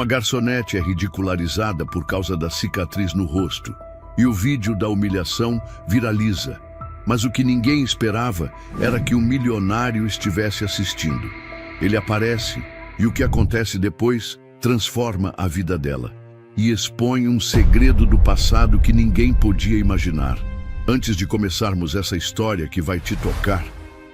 Uma garçonete é ridicularizada por causa da cicatriz no rosto, e o vídeo da humilhação viraliza. Mas o que ninguém esperava era que um milionário estivesse assistindo. Ele aparece, e o que acontece depois transforma a vida dela e expõe um segredo do passado que ninguém podia imaginar. Antes de começarmos essa história que vai te tocar,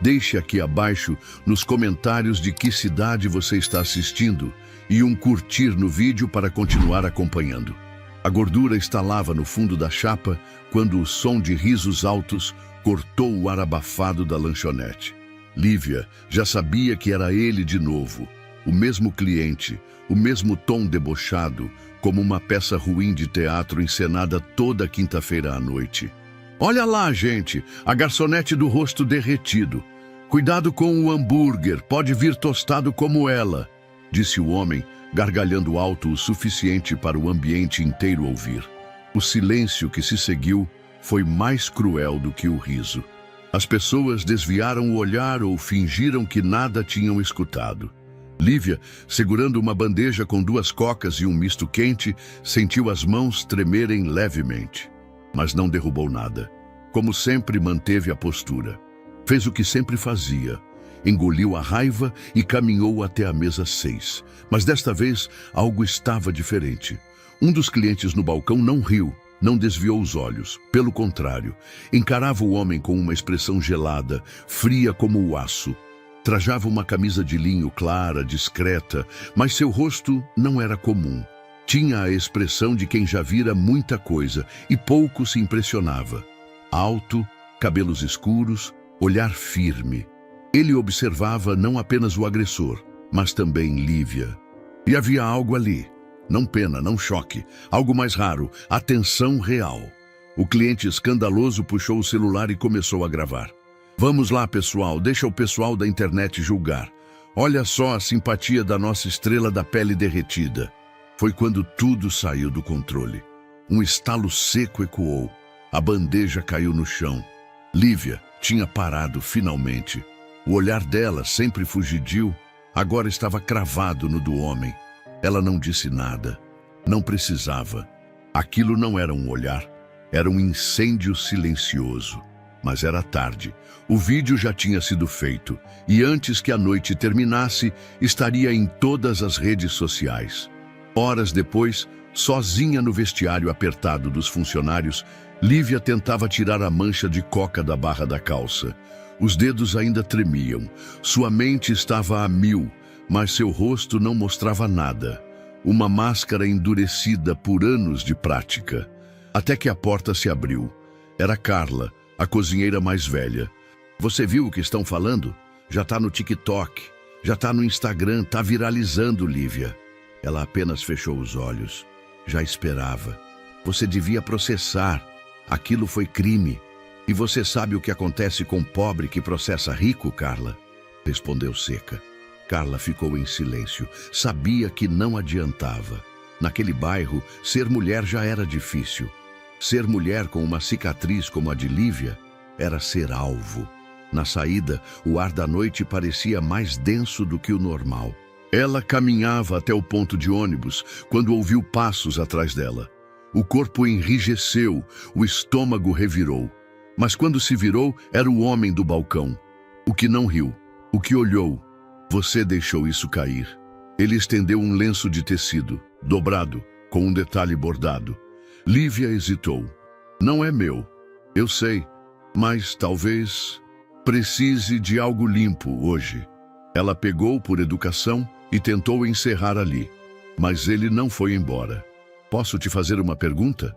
deixe aqui abaixo nos comentários de que cidade você está assistindo e um curtir no vídeo para continuar acompanhando. A gordura estalava no fundo da chapa quando o som de risos altos cortou o ar abafado da lanchonete. Lívia já sabia que era ele de novo, o mesmo cliente, o mesmo tom debochado, como uma peça ruim de teatro encenada toda quinta-feira à noite. Olha lá, gente, a garçonete do rosto derretido. Cuidado com o hambúrguer, pode vir tostado como ela, disse o homem, gargalhando alto o suficiente para o ambiente inteiro ouvir. O silêncio que se seguiu foi mais cruel do que o riso. As pessoas desviaram o olhar ou fingiram que nada tinham escutado. Lívia, segurando uma bandeja com 2 cocas e um misto quente, sentiu as mãos tremerem levemente. Mas não derrubou nada. Como sempre, manteve a postura. Fez o que sempre fazia. Engoliu a raiva e caminhou até a mesa 6. Mas desta vez, algo estava diferente. Um dos clientes no balcão não riu, não desviou os olhos. Pelo contrário, encarava o homem com uma expressão gelada, fria como o aço. Trajava uma camisa de linho clara, discreta, mas seu rosto não era comum. Tinha a expressão de quem já vira muita coisa e pouco se impressionava. Alto, cabelos escuros, olhar firme. Ele observava não apenas o agressor, mas também Lívia. E havia algo ali. Não pena, não choque. Algo mais raro, atenção real. O cliente escandaloso puxou o celular e começou a gravar. Vamos lá, pessoal, deixa o pessoal da internet julgar. Olha só a simpatia da nossa estrela da pele derretida. Foi quando tudo saiu do controle. Um estalo seco ecoou. A bandeja caiu no chão. Lívia tinha parado finalmente. O olhar dela, sempre fugidio, agora estava cravado no do homem. Ela não disse nada. Não precisava. Aquilo não era um olhar. Era um incêndio silencioso. Mas era tarde. O vídeo já tinha sido feito e antes que a noite terminasse, estaria em todas as redes sociais. Horas depois, sozinha no vestiário apertado dos funcionários, Lívia tentava tirar a mancha de coca da barra da calça. Os dedos ainda tremiam. Sua mente estava a 1000, mas seu rosto não mostrava nada. Uma máscara endurecida por anos de prática. Até que a porta se abriu. Era Carla, a cozinheira mais velha. Você viu o que estão falando? Já tá no TikTok, já tá no Instagram, tá viralizando, Lívia. Ela apenas fechou os olhos. Já esperava. Você devia processar. Aquilo foi crime. E você sabe o que acontece com pobre que processa rico, Carla? Respondeu seca. Carla ficou em silêncio. Sabia que não adiantava. Naquele bairro, ser mulher já era difícil. Ser mulher com uma cicatriz como a de Lívia era ser alvo. Na saída, o ar da noite parecia mais denso do que o normal. Ela caminhava até o ponto de ônibus quando ouviu passos atrás dela. O corpo enrijeceu, o estômago revirou. Mas quando se virou, era o homem do balcão. O que não riu, o que olhou. Você deixou isso cair. Ele estendeu um lenço de tecido, dobrado, com um detalhe bordado. Lívia hesitou. Não é meu. Eu sei, mas talvez precise de algo limpo hoje. Ela pegou por educação e tentou encerrar ali. Mas ele não foi embora. Posso te fazer uma pergunta?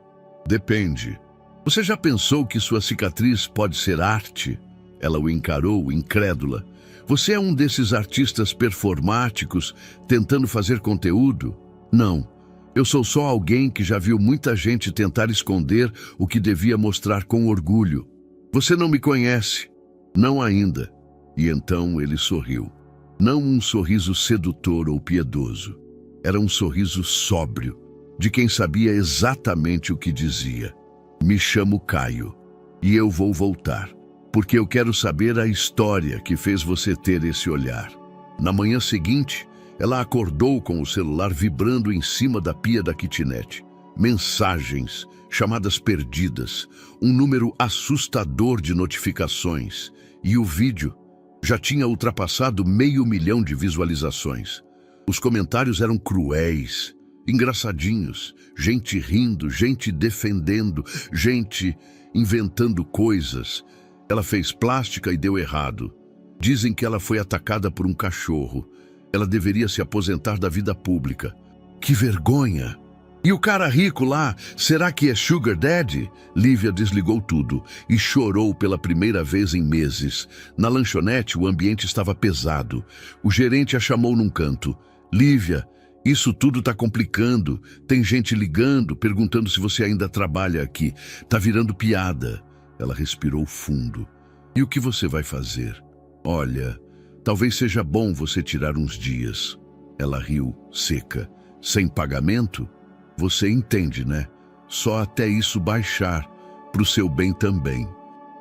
Depende. Você já pensou que sua cicatriz pode ser arte? Ela o encarou, incrédula. Você é um desses artistas performáticos tentando fazer conteúdo? Não. Eu sou só alguém que já viu muita gente tentar esconder o que devia mostrar com orgulho. Você não me conhece? Não ainda. E então ele sorriu. Não um sorriso sedutor ou piedoso. Era um sorriso sóbrio, de quem sabia exatamente o que dizia. Me chamo Caio, e eu vou voltar, porque eu quero saber a história que fez você ter esse olhar. Na manhã seguinte, Ela acordou com o celular vibrando em cima da pia da kitnet. Mensagens, chamadas perdidas, um número assustador de notificações. E o vídeo já tinha ultrapassado 500 mil de visualizações. Os comentários eram cruéis, engraçadinhos, gente rindo, gente defendendo, gente inventando coisas. Ela fez plástica e deu errado. Dizem que ela foi atacada por um cachorro. Ela deveria se aposentar da vida pública. Que vergonha! E o cara rico lá, será que é Sugar Daddy? Lívia desligou tudo e chorou pela primeira vez em meses. Na lanchonete, o ambiente estava pesado. O gerente a chamou num canto. Lívia, isso tudo tá complicando. Tem gente ligando, perguntando se você ainda trabalha aqui. Tá virando piada. Ela respirou fundo. E o que você vai fazer? Olha, talvez seja bom você tirar uns dias. Ela riu, seca. Sem pagamento? Você entende, né? Só até isso baixar, pro seu bem também.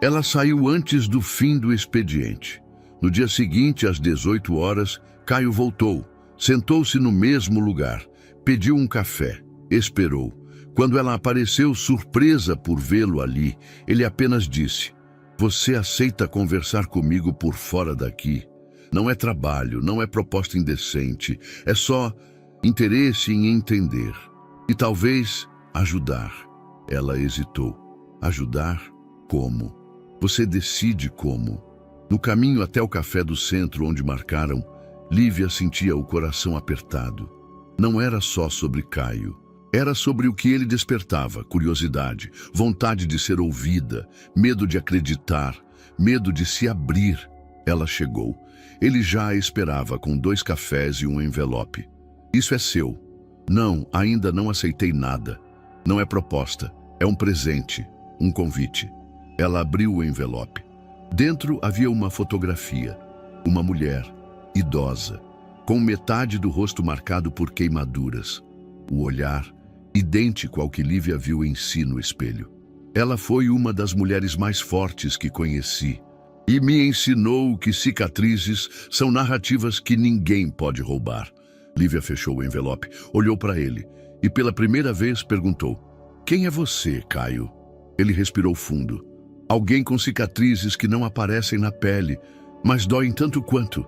Ela saiu antes do fim do expediente. No dia seguinte, às 18 horas, Caio voltou. Sentou-se no mesmo lugar. Pediu um café. Esperou. Quando ela apareceu, surpresa por vê-lo ali, ele apenas disse: "Você aceita conversar comigo por fora daqui? Não é trabalho, não é proposta indecente. É só interesse em entender. E talvez ajudar." Ela hesitou. Ajudar? Como? Você decide como. No caminho até o café do centro onde marcaram, Lívia sentia o coração apertado. Não era só sobre Caio. Era sobre o que ele despertava: curiosidade, vontade de ser ouvida, medo de acreditar, medo de se abrir. Ela chegou. Ele já a esperava com 2 cafés e um envelope. "Isso é seu." "Não, ainda não aceitei nada. Não é proposta, é um presente, um convite." Ela abriu o envelope. Dentro havia uma fotografia. Uma mulher, idosa, com metade do rosto marcado por queimaduras. O olhar, idêntico ao que Lívia viu em si no espelho. Ela foi uma das mulheres mais fortes que conheci. E me ensinou que cicatrizes são narrativas que ninguém pode roubar. Lívia fechou o envelope, olhou para ele e pela primeira vez perguntou: "Quem é você, Caio?" Ele respirou fundo. "Alguém com cicatrizes que não aparecem na pele, mas doem tanto quanto."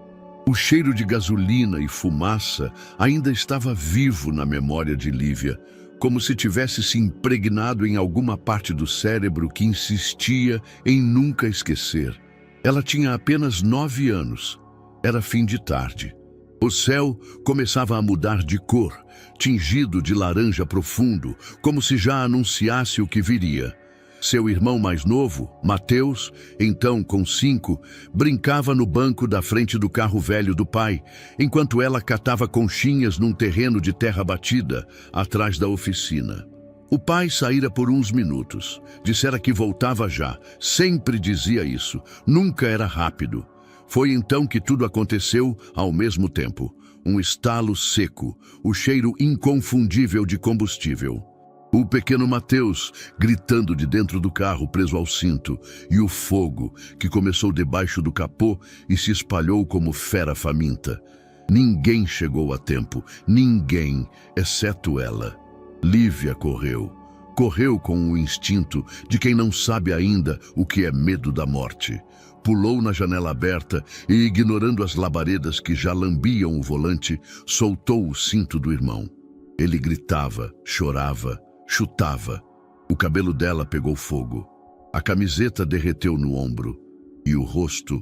O cheiro de gasolina e fumaça ainda estava vivo na memória de Lívia, como se tivesse se impregnado em alguma parte do cérebro que insistia em nunca esquecer. Ela tinha apenas 9 anos. Era fim de tarde. O céu começava a mudar de cor, tingido de laranja profundo, como se já anunciasse o que viria. Seu irmão mais novo, Mateus, então com 5, brincava no banco da frente do carro velho do pai, enquanto ela catava conchinhas num terreno de terra batida, atrás da oficina. O pai saíra por uns minutos. Dissera que voltava já. Sempre dizia isso. Nunca era rápido. Foi então que tudo aconteceu ao mesmo tempo. Um estalo seco, o cheiro inconfundível de combustível. O pequeno Mateus, gritando de dentro do carro preso ao cinto, e o fogo, que começou debaixo do capô e se espalhou como fera faminta. Ninguém chegou a tempo, ninguém, exceto ela. Lívia correu. Correu com o instinto de quem não sabe ainda o que é medo da morte. Pulou na janela aberta e, ignorando as labaredas que já lambiam o volante, soltou o cinto do irmão. Ele gritava, chorava, chutava. O cabelo dela pegou fogo. A camiseta derreteu no ombro. E o rosto,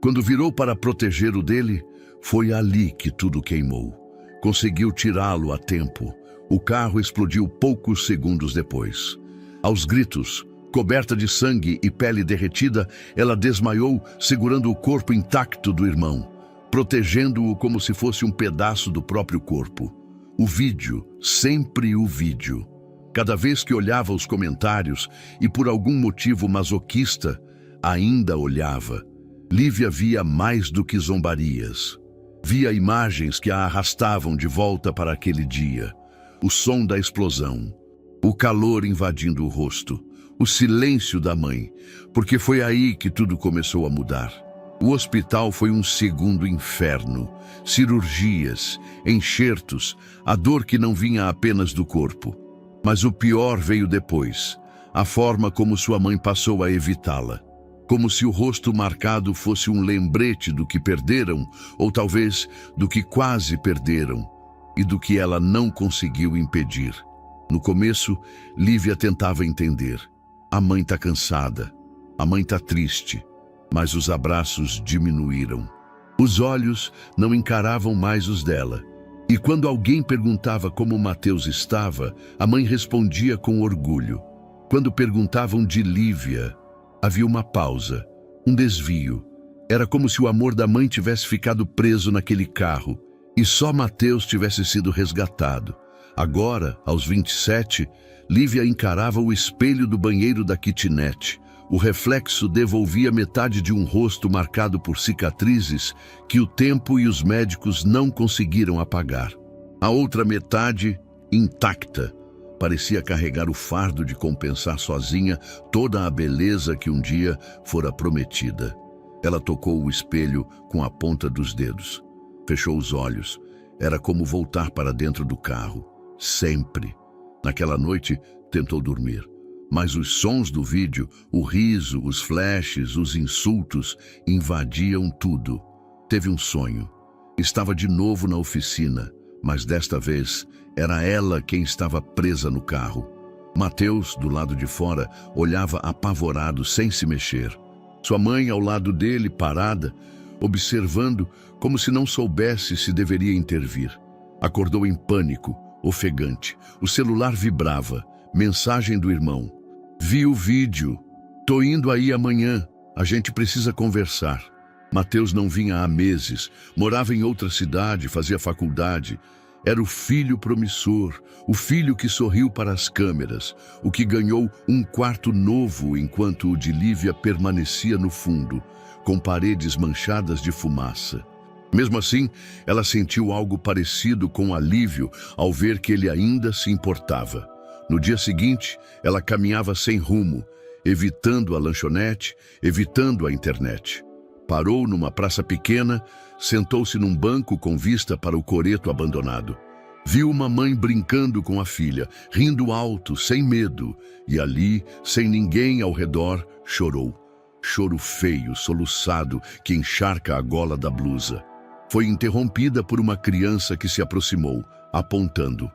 quando virou para proteger o dele, foi ali que tudo queimou. Conseguiu tirá-lo a tempo. O carro explodiu poucos segundos depois. Aos gritos, coberta de sangue e pele derretida, ela desmaiou, segurando o corpo intacto do irmão, protegendo-o como se fosse um pedaço do próprio corpo. O vídeo, sempre o vídeo. Cada vez que olhava os comentários, e por algum motivo masoquista, ainda olhava, Lívia via mais do que zombarias. Via imagens que a arrastavam de volta para aquele dia. O som da explosão, o calor invadindo o rosto, o silêncio da mãe, porque foi aí que tudo começou a mudar. O hospital foi um segundo inferno. Cirurgias, enxertos, a dor que não vinha apenas do corpo. Mas o pior veio depois. A forma como sua mãe passou a evitá-la. Como se o rosto marcado fosse um lembrete do que perderam, ou talvez do que quase perderam, e do que ela não conseguiu impedir. No começo, Lívia tentava entender. A mãe está cansada, a mãe está triste, mas os abraços diminuíram. Os olhos não encaravam mais os dela. E quando alguém perguntava como Mateus estava, a mãe respondia com orgulho. Quando perguntavam de Lívia, havia uma pausa, um desvio. Era como se o amor da mãe tivesse ficado preso naquele carro e só Mateus tivesse sido resgatado. Agora, aos 27, Lívia encarava o espelho do banheiro da kitnet. O reflexo devolvia metade de um rosto marcado por cicatrizes que o tempo e os médicos não conseguiram apagar. A outra metade, intacta, parecia carregar o fardo de compensar sozinha toda a beleza que um dia fora prometida. Ela tocou o espelho com a ponta dos dedos. Fechou os olhos. Era como voltar para dentro do carro. Sempre. Naquela noite, tentou dormir. Mas os sons do vídeo, o riso, os flashes, os insultos, invadiam tudo. Teve um sonho. Estava de novo na oficina, mas desta vez era ela quem estava presa no carro. Mateus, do lado de fora, olhava apavorado, sem se mexer. Sua mãe ao lado dele, parada, observando como se não soubesse se deveria intervir. Acordou em pânico, ofegante. O celular vibrava. Mensagem do irmão. Vi o vídeo. Tô indo aí amanhã. A gente precisa conversar. Mateus não vinha há meses. Morava em outra cidade, fazia faculdade. Era o filho promissor, o filho que sorriu para as câmeras, o que ganhou um quarto novo enquanto o de Lívia permanecia no fundo, com paredes manchadas de fumaça. Mesmo assim, ela sentiu algo parecido com alívio ao ver que ele ainda se importava. No dia seguinte, ela caminhava sem rumo, evitando a lanchonete, evitando a internet. Parou numa praça pequena, sentou-se num banco com vista para o coreto abandonado. Viu uma mãe brincando com a filha, rindo alto, sem medo, e ali, sem ninguém ao redor, chorou. Choro feio, soluçado, que encharca a gola da blusa. Foi interrompida por uma criança que se aproximou, apontando.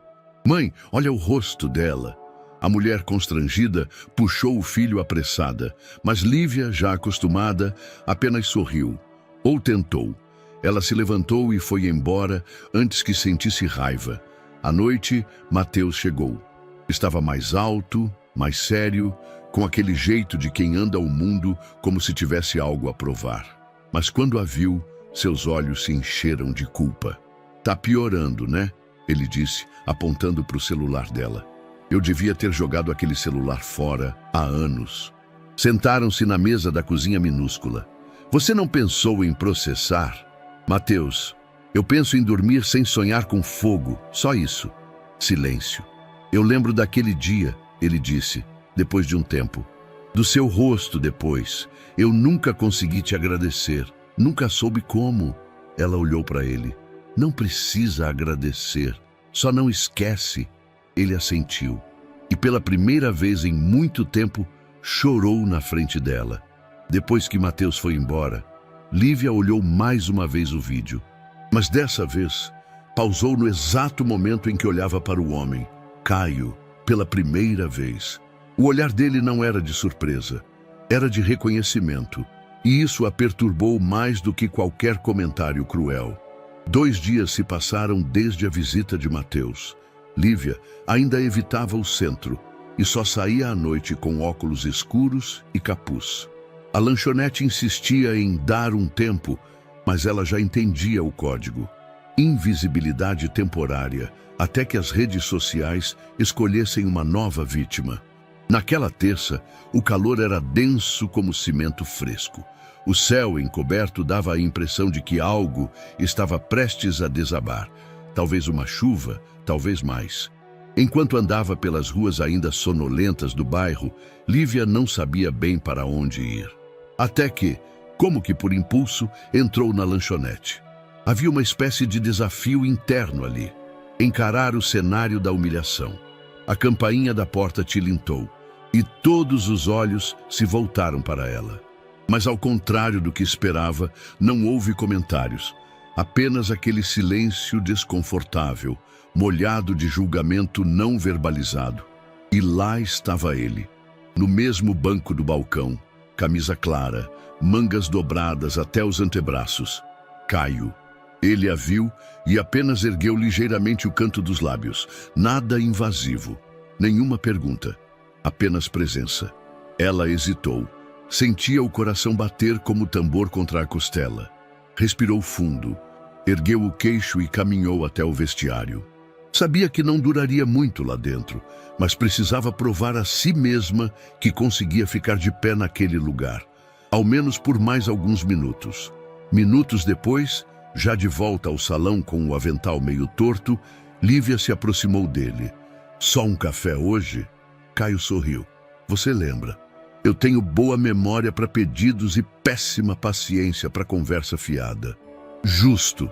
Mãe, olha o rosto dela. A mulher constrangida puxou o filho apressada, mas Lívia, já acostumada, apenas sorriu. Ou tentou. Ela se levantou e foi embora antes que sentisse raiva. À noite, Mateus chegou. Estava mais alto, mais sério, com aquele jeito de quem anda o mundo como se tivesse algo a provar. Mas quando a viu, seus olhos se encheram de culpa. Tá piorando, né? Ele disse, apontando para o celular dela. Eu devia ter jogado aquele celular fora há anos. Sentaram-se na mesa da cozinha minúscula. Você não pensou em processar? Mateus, eu penso em dormir sem sonhar com fogo, só isso. Silêncio. Eu lembro daquele dia, ele disse, depois de um tempo. Do seu rosto depois. Eu nunca consegui te agradecer. Nunca soube como. Ela olhou para ele. Não precisa agradecer. Só não esquece. Ele assentiu. E pela primeira vez em muito tempo, chorou na frente dela. Depois que Mateus foi embora, Lívia olhou mais uma vez o vídeo. Mas dessa vez, pausou no exato momento em que olhava para o homem, Caio, pela primeira vez. O olhar dele não era de surpresa, era de reconhecimento. E isso a perturbou mais do que qualquer comentário cruel. 2 dias se passaram desde a visita de Mateus. Lívia ainda evitava o centro e só saía à noite com óculos escuros e capuz. A lanchonete insistia em dar um tempo, mas ela já entendia o código. Invisibilidade temporária, até que as redes sociais escolhessem uma nova vítima. Naquela terça, o calor era denso como cimento fresco. O céu encoberto dava a impressão de que algo estava prestes a desabar. Talvez uma chuva, talvez mais. Enquanto andava pelas ruas ainda sonolentas do bairro, Lívia não sabia bem para onde ir. Até que, Como que por impulso, entrou na lanchonete. Havia uma espécie de desafio interno ali. Encarar o cenário da humilhação. A campainha da porta tilintou e todos os olhos se voltaram para ela. Mas ao contrário do que esperava, não houve comentários. Apenas aquele silêncio desconfortável, molhado de julgamento não verbalizado. E lá estava ele, no mesmo banco do balcão, camisa clara, mangas dobradas até os antebraços. Caio. Ele a viu e apenas ergueu ligeiramente o canto dos lábios. Nada invasivo, nenhuma pergunta, apenas presença. Ela hesitou. Sentia o coração bater como tambor contra a costela. Respirou fundo, ergueu o queixo e caminhou até o vestiário. Sabia que não duraria muito lá dentro, mas precisava provar a si mesma que conseguia ficar de pé naquele lugar, ao menos por mais alguns minutos. Minutos depois, já de volta ao salão com o avental meio torto, Lívia se aproximou dele. Só um café hoje? Caio sorriu. Você lembra? Eu tenho boa memória para pedidos e péssima paciência para conversa fiada. Justo.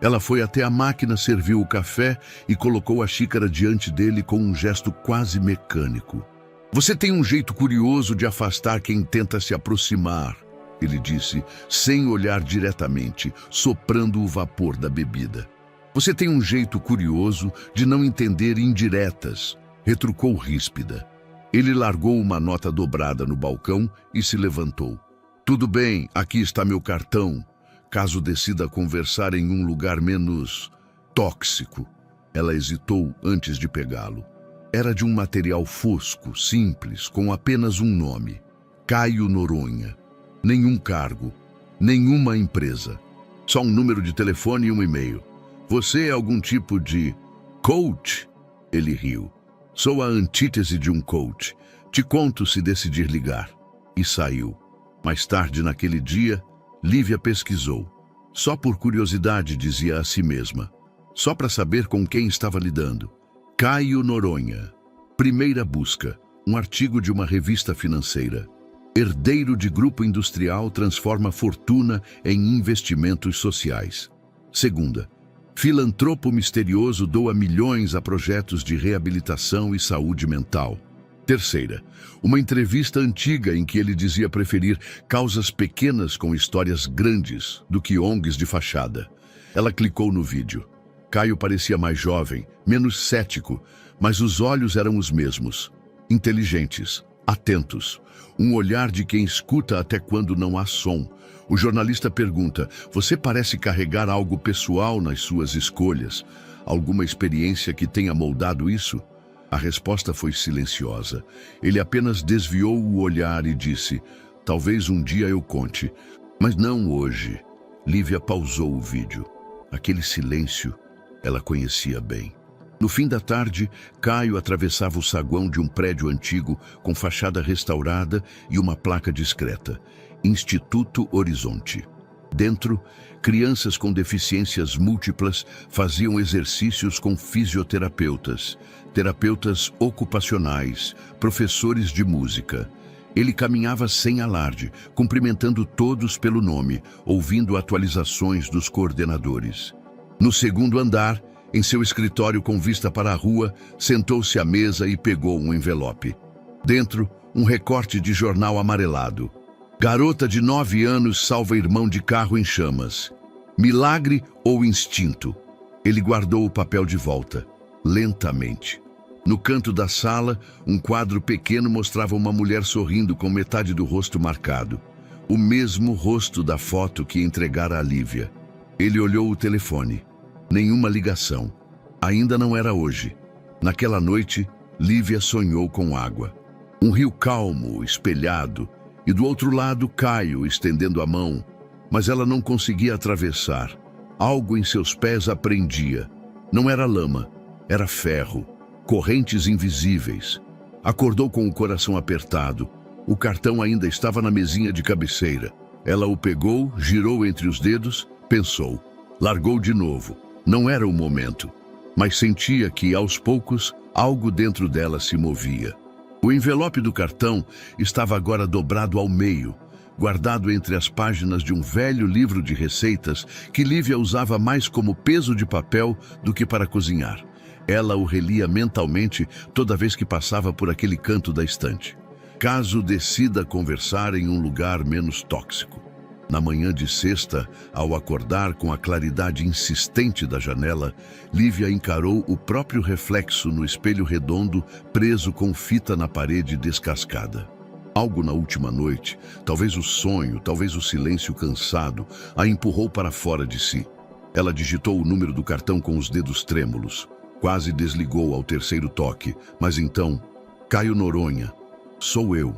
Ela foi até a máquina, serviu o café e colocou a xícara diante dele com um gesto quase mecânico. Você tem um jeito curioso de afastar quem tenta se aproximar, ele disse, sem olhar diretamente, soprando o vapor da bebida. Você tem um jeito curioso de não entender indiretas, retrucou ríspida. Ele largou uma nota dobrada no balcão e se levantou. Tudo bem, aqui está meu cartão, caso decida conversar em um lugar menos tóxico. Ela hesitou antes de pegá-lo. Era de um material fosco, simples, com apenas um nome. Caio Noronha. Nenhum cargo, nenhuma empresa. Só um número de telefone e um e-mail. Você é algum tipo de coach? Ele riu. Sou a antítese de um coach. Te conto se decidir ligar. E saiu. Mais tarde naquele dia, Lívia pesquisou. Só por curiosidade, dizia a si mesma. Só para saber com quem estava lidando. Caio Noronha. Primeira busca. Um artigo de uma revista financeira. Herdeiro de grupo industrial transforma fortuna em investimentos sociais. Segunda. Filantropo misterioso doa milhões a projetos de reabilitação e saúde mental. Terceira. Uma entrevista antiga em que ele dizia preferir causas pequenas com histórias grandes do que ONGs de fachada. Ela clicou no vídeo. Caio parecia mais jovem, menos cético, mas os olhos eram os mesmos. Inteligentes, atentos. Um olhar de quem escuta até quando não há som. O jornalista pergunta, você parece carregar algo pessoal nas suas escolhas? Alguma experiência que tenha moldado isso? A resposta foi silenciosa. Ele apenas desviou o olhar e disse, talvez um dia eu conte, mas não hoje. Lívia pausou o vídeo. Aquele silêncio, ela conhecia bem. No fim da tarde, Caio atravessava o saguão de um prédio antigo com fachada restaurada e uma placa discreta. Instituto Horizonte. Dentro, crianças com deficiências múltiplas faziam exercícios com fisioterapeutas, terapeutas ocupacionais, professores de música. Ele caminhava sem alarde, cumprimentando todos pelo nome, ouvindo atualizações dos coordenadores. No segundo andar, em seu escritório com vista para a rua, sentou-se à mesa e pegou um envelope. Dentro, um recorte de jornal amarelado. Garota de 9 anos salva irmão de carro em chamas. Milagre ou instinto? Ele guardou o papel de volta, lentamente. No canto da sala, um quadro pequeno mostrava uma mulher sorrindo com metade do rosto marcado. O mesmo rosto da foto que entregara a Lívia. Ele olhou o telefone. Nenhuma ligação. Ainda não era hoje. Naquela noite, Lívia sonhou com água. Um rio calmo, espelhado, e do outro lado Caio estendendo a mão, mas ela não conseguia atravessar. Algo em seus pés a prendia. Não era lama, era ferro, correntes invisíveis. Acordou com o coração apertado. O cartão ainda estava na mesinha de cabeceira. Ela o pegou, girou entre os dedos, pensou. Largou de novo. Não era o momento, mas sentia que, aos poucos, algo dentro dela se movia. O envelope do cartão estava agora dobrado ao meio, guardado entre as páginas de um velho livro de receitas que Lívia usava mais como peso de papel do que para cozinhar. Ela o relia mentalmente toda vez que passava por aquele canto da estante. Caso decida conversar em um lugar menos tóxico. Na manhã de sexta, ao acordar com a claridade insistente da janela, Lívia encarou o próprio reflexo no espelho redondo preso com fita na parede descascada. Algo na última noite, talvez o sonho, talvez o silêncio cansado, a empurrou para fora de si. Ela digitou o número do cartão com os dedos trêmulos. Quase desligou ao terceiro toque, mas então, Caio Noronha. Sou eu,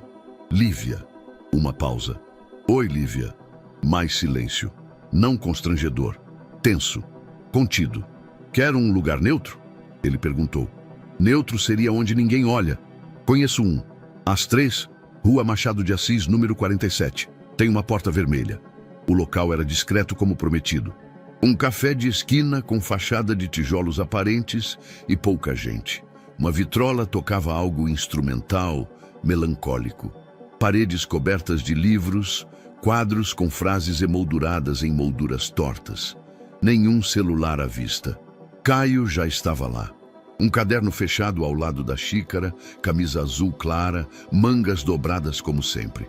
Lívia. Uma pausa. Oi, Lívia. Mais silêncio. Não constrangedor. Tenso. Contido. Quer um lugar neutro? Ele perguntou. Neutro seria onde ninguém olha. Conheço um. Às 3, Rua Machado de Assis, número 47. Tem uma porta vermelha. O local era discreto como prometido. Um café de esquina com fachada de tijolos aparentes e pouca gente. Uma vitrola tocava algo instrumental, melancólico. Paredes cobertas de livros, quadros com frases emolduradas em molduras tortas. Nenhum celular à vista. Caio já estava lá. Um caderno fechado ao lado da xícara, camisa azul clara, mangas dobradas como sempre.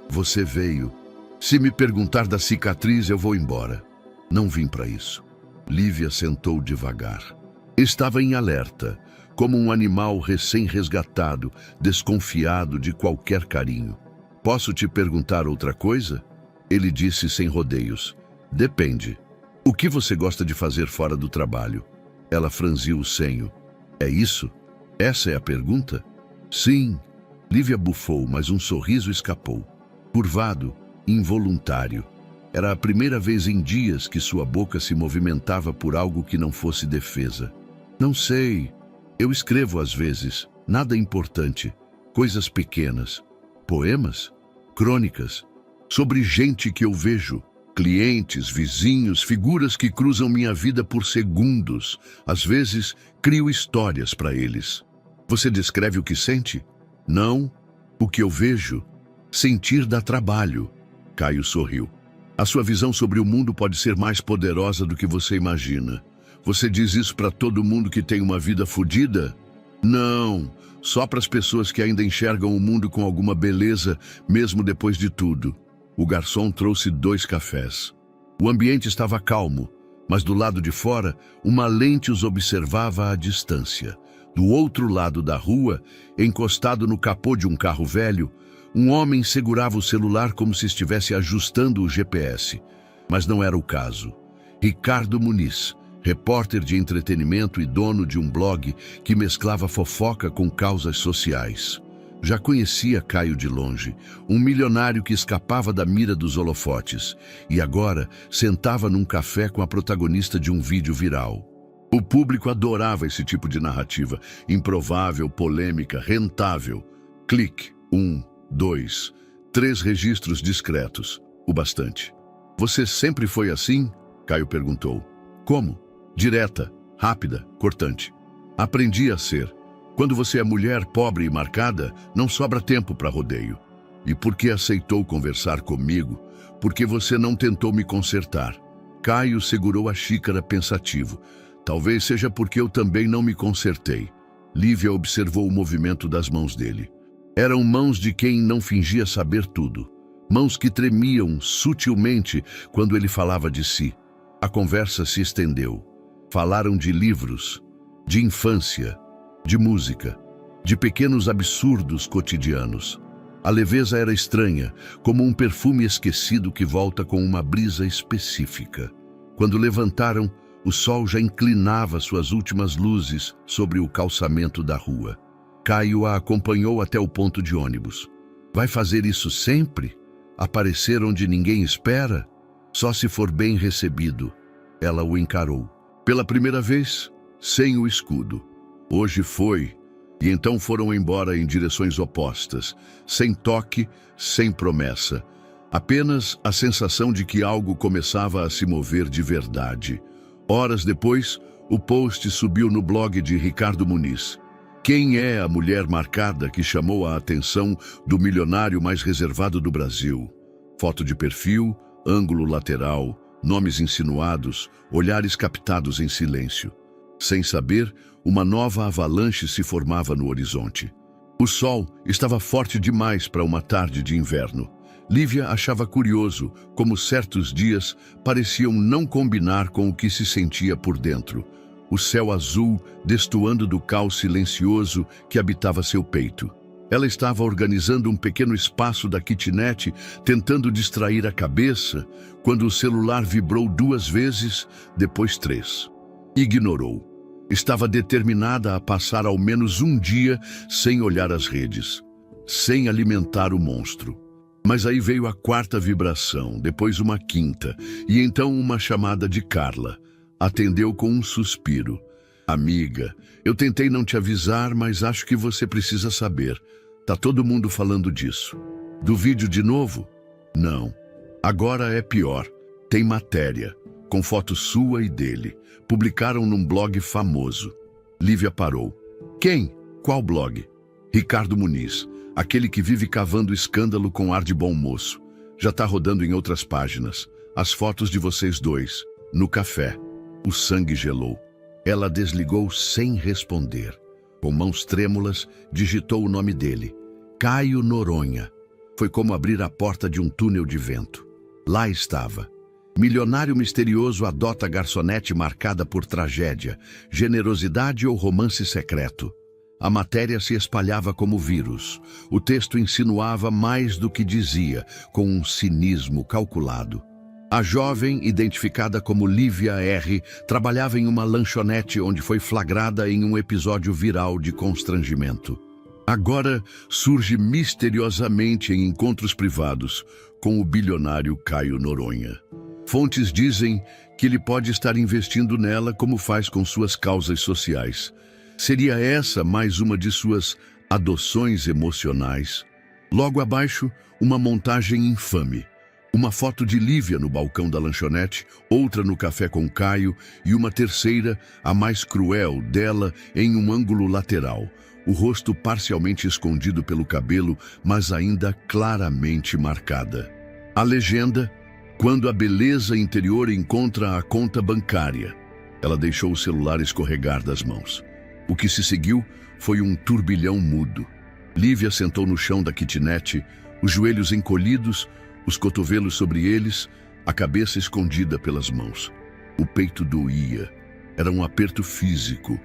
Você veio. Se me perguntar da cicatriz, eu vou embora. Não vim para isso. Lívia sentou devagar. Estava em alerta, como um animal recém-resgatado, desconfiado de qualquer carinho. Posso te perguntar outra coisa? Ele disse sem rodeios. Depende. O que você gosta de fazer fora do trabalho? Ela franziu o senho. É isso? Essa é a pergunta? Sim. Lívia bufou, mas um sorriso escapou. Curvado, involuntário. Era a primeira vez em dias que sua boca se movimentava por algo que não fosse defesa. Não sei. Eu escrevo às vezes. Nada importante. Coisas pequenas. Poemas? Crônicas. Sobre gente que eu vejo. Clientes, vizinhos, figuras que cruzam minha vida por segundos. Às vezes, crio histórias para eles. Você descreve o que sente? Não. O que eu vejo? Sentir dá trabalho. Caio sorriu. A sua visão sobre o mundo pode ser mais poderosa do que você imagina. Você diz isso para todo mundo que tem uma vida fodida? Não. Só para as pessoas que ainda enxergam o mundo com alguma beleza, mesmo depois de tudo. O garçom trouxe 2 cafés. O ambiente estava calmo, mas do lado de fora, uma lente os observava à distância. Do outro lado da rua, encostado no capô de um carro velho, um homem segurava o celular como se estivesse ajustando o GPS. Mas não era o caso. Ricardo Muniz, repórter de entretenimento e dono de um blog que mesclava fofoca com causas sociais. Já conhecia Caio de longe, um milionário que escapava da mira dos holofotes, e agora sentava num café com a protagonista de um vídeo viral. O público adorava esse tipo de narrativa, improvável, polêmica, rentável. Clique, 1, 2, 3 registros discretos, o bastante. Você sempre foi assim? Caio perguntou. Como? Direta, rápida, cortante. Aprendi a ser. Quando você é mulher pobre e marcada, não sobra tempo para rodeio. E por que aceitou conversar comigo? Porque você não tentou me consertar. Caio segurou a xícara pensativo. Talvez seja porque eu também não me consertei. Lívia observou o movimento das mãos dele. Eram mãos de quem não fingia saber tudo. Mãos que tremiam sutilmente quando ele falava de si. A conversa se estendeu. Falaram de livros, de infância, de música, de pequenos absurdos cotidianos. A leveza era estranha, como um perfume esquecido que volta com uma brisa específica. Quando levantaram, o sol já inclinava suas últimas luzes sobre o calçamento da rua. Caio a acompanhou até o ponto de ônibus. Vai fazer isso sempre? Aparecer onde ninguém espera? Só se for bem recebido. Ela o encarou. Pela primeira vez, sem o escudo. Hoje foi, e então foram embora em direções opostas, sem toque, sem promessa. Apenas a sensação de que algo começava a se mover de verdade. Horas depois, o post subiu no blog de Ricardo Muniz. Quem é a mulher marcada que chamou a atenção do milionário mais reservado do Brasil? Foto de perfil, ângulo lateral, nomes insinuados, olhares captados em silêncio. Sem saber, uma nova avalanche se formava no horizonte. O sol estava forte demais para uma tarde de inverno. Lívia achava curioso como certos dias pareciam não combinar com o que se sentia por dentro. O céu azul destoando do caos silencioso que habitava seu peito. Ela estava organizando um pequeno espaço da kitnet, tentando distrair a cabeça, quando o celular vibrou 2 vezes, depois 3. Ignorou. Estava determinada a passar ao menos um dia sem olhar as redes, sem alimentar o monstro. Mas aí veio a 4ª vibração, depois uma 5ª, e então uma chamada de Carla. Atendeu com um suspiro. Amiga, eu tentei não te avisar, mas acho que você precisa saber. Tá todo mundo falando disso. Do vídeo de novo? Não. Agora é pior. Tem matéria, com foto sua e dele. Publicaram num blog famoso. Lívia parou. Quem? Qual blog? Ricardo Muniz, aquele que vive cavando escândalo com ar de bom moço. Já tá rodando em outras páginas. As fotos de vocês dois, no café. O sangue gelou. Ela desligou sem responder. Com mãos trêmulas, digitou o nome dele. Caio Noronha. Foi como abrir a porta de um túnel de vento. Lá estava. Milionário misterioso adota garçonete marcada por tragédia, generosidade ou romance secreto. A matéria se espalhava como vírus. O texto insinuava mais do que dizia, com um cinismo calculado. A jovem, identificada como Lívia R., trabalhava em uma lanchonete onde foi flagrada em um episódio viral de constrangimento. Agora surge misteriosamente em encontros privados com o bilionário Caio Noronha. Fontes dizem que ele pode estar investindo nela como faz com suas causas sociais. Seria essa mais uma de suas adoções emocionais? Logo abaixo, uma montagem infame. Uma foto de Lívia no balcão da lanchonete, outra no café com Caio e uma terceira, a mais cruel, dela em um ângulo lateral. O rosto parcialmente escondido pelo cabelo, mas ainda claramente marcada. A legenda: quando a beleza interior encontra a conta bancária. Ela deixou o celular escorregar das mãos. O que se seguiu foi um turbilhão mudo. Lívia sentou no chão da kitnet, os joelhos encolhidos, os cotovelos sobre eles, a cabeça escondida pelas mãos. O peito doía. Era um aperto físico,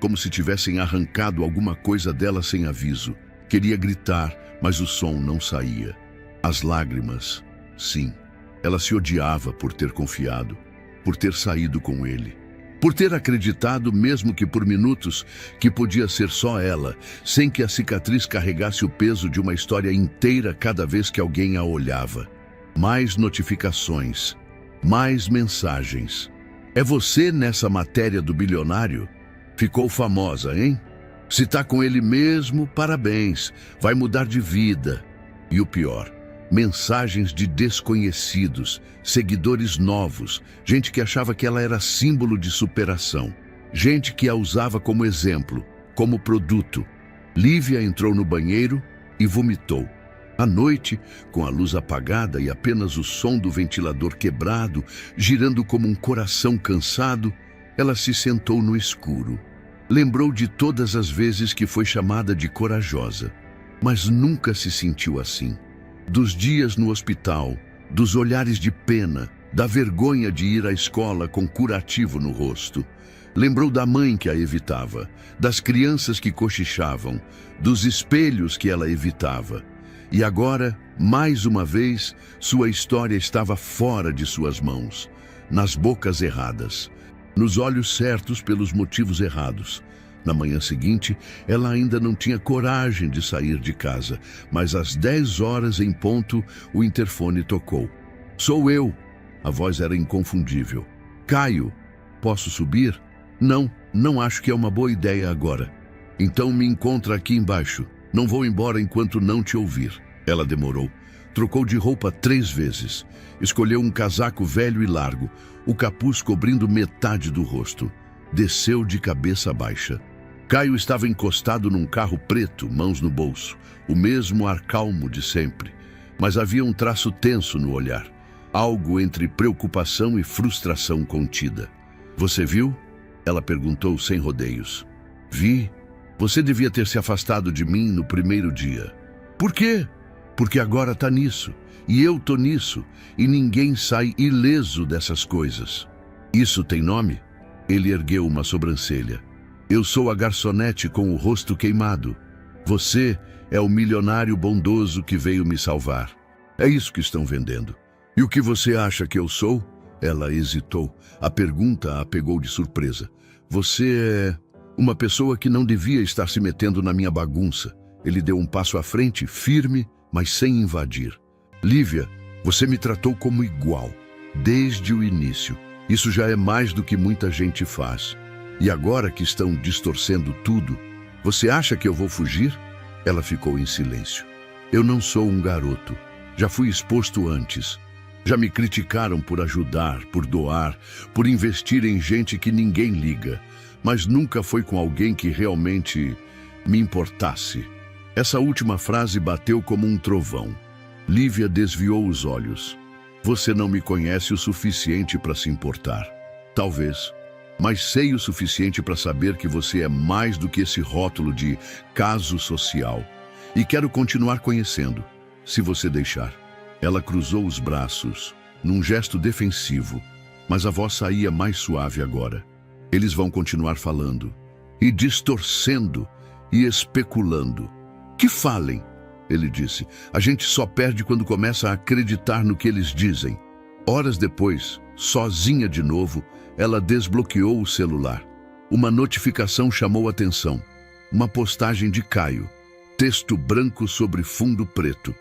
como se tivessem arrancado alguma coisa dela sem aviso. Queria gritar, mas o som não saía. As lágrimas, sim. Ela se odiava por ter confiado, por ter saído com ele. Por ter acreditado, mesmo que por minutos, que podia ser só ela, sem que a cicatriz carregasse o peso de uma história inteira cada vez que alguém a olhava. Mais notificações, mais mensagens. É você nessa matéria do bilionário? Ficou famosa, hein? Se tá com ele mesmo, parabéns, vai mudar de vida. E o pior, mensagens de desconhecidos, seguidores novos, gente que achava que ela era símbolo de superação, gente que a usava como exemplo, como produto. Lívia entrou no banheiro e vomitou. À noite, com a luz apagada e apenas o som do ventilador quebrado, girando como um coração cansado, ela se sentou no escuro. Lembrou de todas as vezes que foi chamada de corajosa, mas nunca se sentiu assim. Dos dias no hospital, dos olhares de pena, da vergonha de ir à escola com curativo no rosto. Lembrou da mãe que a evitava, das crianças que cochichavam, dos espelhos que ela evitava. E agora, mais uma vez, sua história estava fora de suas mãos, nas bocas erradas, nos olhos certos pelos motivos errados. Na manhã seguinte, ela ainda não tinha coragem de sair de casa, mas às 10 horas em ponto, o interfone tocou. Sou eu. A voz era inconfundível. Caio, posso subir? Não, não acho que é uma boa ideia agora. Então me encontra aqui embaixo. Não vou embora enquanto não te ouvir. Ela demorou. Trocou de roupa 3 vezes. Escolheu um casaco velho e largo, o capuz cobrindo metade do rosto. Desceu de cabeça baixa. Caio estava encostado num carro preto, mãos no bolso, o mesmo ar calmo de sempre. mas havia um traço tenso no olhar, algo entre preocupação e frustração contida. Você viu? Ela perguntou sem rodeios. Vi. Você devia ter se afastado de mim no primeiro dia. Por quê? Porque agora tá nisso, e eu tô nisso, e ninguém sai ileso dessas coisas. Isso tem nome? Ele ergueu uma sobrancelha. Eu sou a garçonete com o rosto queimado. Você é o milionário bondoso que veio me salvar. É isso que estão vendendo. E o que você acha que eu sou? Ela hesitou. A pergunta a pegou de surpresa. Você é uma pessoa que não devia estar se metendo na minha bagunça. Ele deu um passo à frente, firme, mas sem invadir. Lívia, você me tratou como igual, desde o início. Isso já é mais do que muita gente faz. E agora que estão distorcendo tudo, você acha que eu vou fugir? Ela ficou em silêncio. Eu não sou um garoto. Já fui exposto antes. Já me criticaram por ajudar, por doar, por investir em gente que ninguém liga. Mas nunca foi com alguém que realmente me importasse. Essa última frase bateu como um trovão. Lívia desviou os olhos. Você não me conhece o suficiente para se importar. Talvez. Mas sei o suficiente para saber que você é mais do que esse rótulo de caso social. E quero continuar conhecendo, se você deixar. Ela cruzou os braços, num gesto defensivo, mas a voz saía mais suave agora. Eles vão continuar falando, e distorcendo, e especulando. Que falem, ele disse. A gente só perde quando começa a acreditar no que eles dizem. Horas depois, sozinha de novo, ela desbloqueou o celular. Uma notificação chamou a atenção. Uma postagem de Caio. Texto branco sobre fundo preto.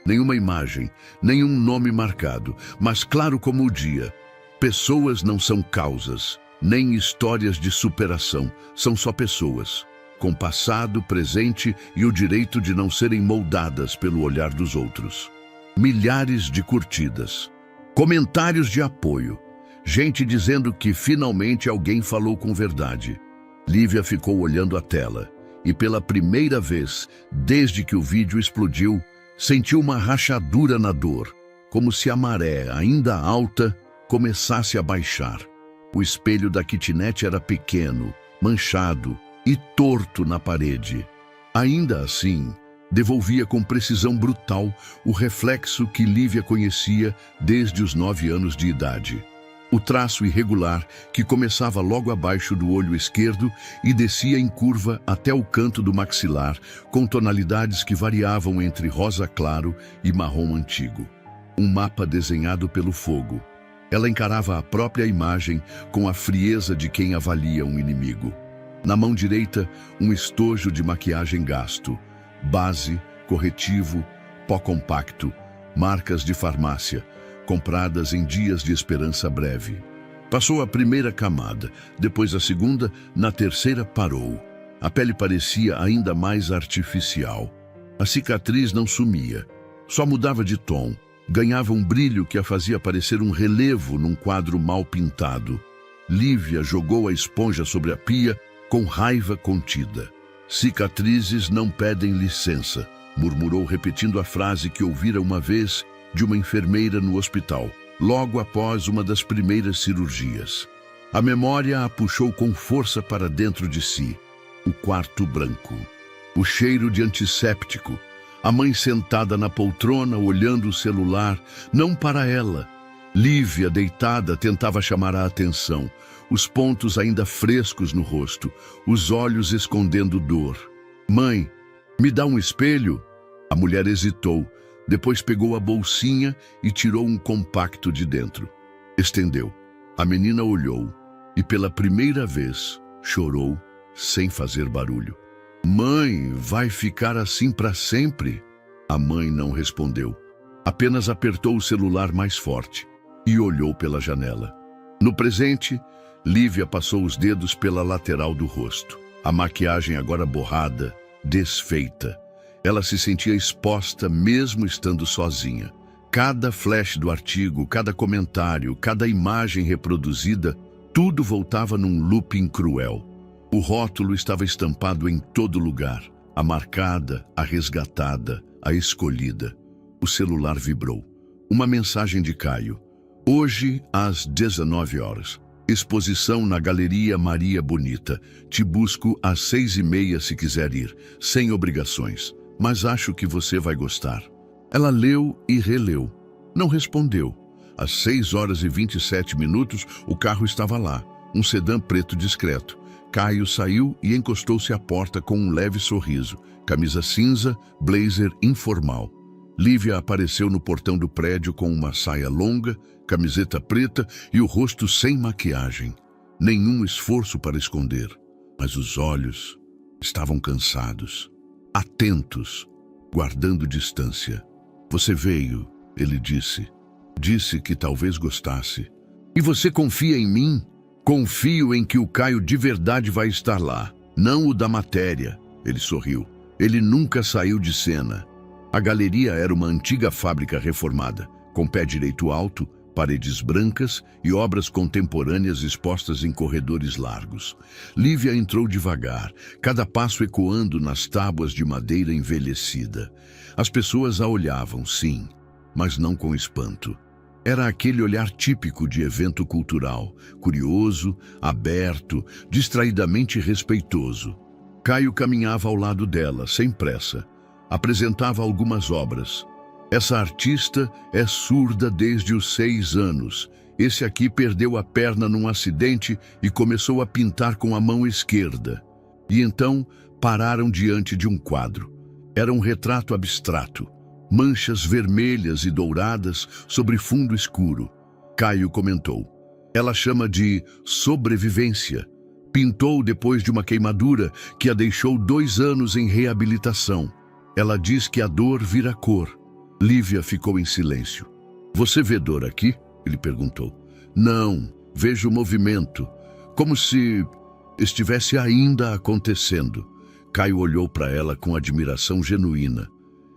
Nenhuma imagem, nenhum nome marcado, mas claro como o dia. Pessoas não são causas, nem histórias de superação, são só pessoas, com passado, presente e o direito de não serem moldadas pelo olhar dos outros. Milhares de curtidas, comentários de apoio, gente dizendo que finalmente alguém falou com verdade. Lívia ficou olhando a tela e pela primeira vez, desde que o vídeo explodiu, sentiu uma rachadura na dor, como se a maré, ainda alta, começasse a baixar. O espelho da kitnet era pequeno, manchado e torto na parede. Ainda assim, devolvia com precisão brutal o reflexo que Lívia conhecia desde os 9 anos de idade. O traço irregular que começava logo abaixo do olho esquerdo e descia em curva até o canto do maxilar, com tonalidades que variavam entre rosa claro e marrom antigo. Um mapa desenhado pelo fogo. Ela encarava a própria imagem com a frieza de quem avalia um inimigo. Na mão direita, um estojo de maquiagem gasto, base, corretivo, pó compacto, marcas de farmácia, compradas em dias de esperança breve. Passou a primeira camada, depois a segunda, na terceira parou. A pele parecia ainda mais artificial. A cicatriz não sumia, só mudava de tom, ganhava um brilho que a fazia parecer um relevo num quadro mal pintado. Lívia jogou a esponja sobre a pia com raiva contida. Cicatrizes não pedem licença, murmurou repetindo a frase que ouvira uma vez de uma enfermeira no hospital, logo após uma das primeiras cirurgias. A memória a puxou com força para dentro de si. O quarto branco. O cheiro de antisséptico. A mãe sentada na poltrona, olhando o celular, não para ela. Lívia, deitada, tentava chamar a atenção. Os pontos ainda frescos no rosto, os olhos escondendo dor. Mãe, me dá um espelho? A mulher hesitou. Depois pegou a bolsinha e tirou um compacto de dentro. Estendeu. A menina olhou e pela primeira vez chorou sem fazer barulho. Mãe, vai ficar assim para sempre? A mãe não respondeu. Apenas apertou o celular mais forte e olhou pela janela. No presente, Lívia passou os dedos pela lateral do rosto. A maquiagem agora borrada, desfeita. Ela se sentia exposta mesmo estando sozinha. Cada flash do artigo, cada comentário, cada imagem reproduzida, tudo voltava num looping cruel. O rótulo estava estampado em todo lugar. A marcada, a resgatada, a escolhida. O O celular vibrou. Uma mensagem de Caio. Hoje, às 19 horas. Exposição na Galeria Maria Bonita. Te busco às 6h30 se quiser ir, sem obrigações. Mas acho que você vai gostar. Ela leu e releu. Não respondeu. Às 6h27, o carro estava lá, um sedã preto discreto. Caio saiu e encostou-se à porta com um leve sorriso. Camisa cinza, blazer informal. Lívia apareceu no portão do prédio com uma saia longa, camiseta preta e o rosto sem maquiagem. Nenhum esforço para esconder, mas os olhos estavam cansados, atentos, guardando distância. Você veio, ele disse. Disse que talvez gostasse. E você confia em mim? Confio em que o Caio de verdade vai estar lá, não o da matéria. Ele sorriu. Ele nunca saiu de cena. A galeria era uma antiga fábrica reformada, com pé direito alto, paredes brancas e obras contemporâneas expostas em corredores largos. Lívia entrou devagar, cada passo ecoando nas tábuas de madeira envelhecida. As pessoas a olhavam, sim, mas não com espanto. Era aquele olhar típico de evento cultural, curioso, aberto, distraidamente respeitoso. Caio caminhava ao lado dela, sem pressa. Apresentava algumas obras. Essa artista é surda desde os 6 anos. Esse aqui perdeu a perna num acidente e começou a pintar com a mão esquerda. E então pararam diante de um quadro. Era um retrato abstrato. Manchas vermelhas e douradas sobre fundo escuro. Caio comentou. Ela chama de sobrevivência. Pintou depois de uma queimadura que a deixou 2 anos em reabilitação. Ela diz que a dor vira cor. Lívia ficou em silêncio. Você vê dor aqui? Ele perguntou. Não, vejo movimento. Como se estivesse ainda acontecendo. Caio olhou para ela com admiração genuína.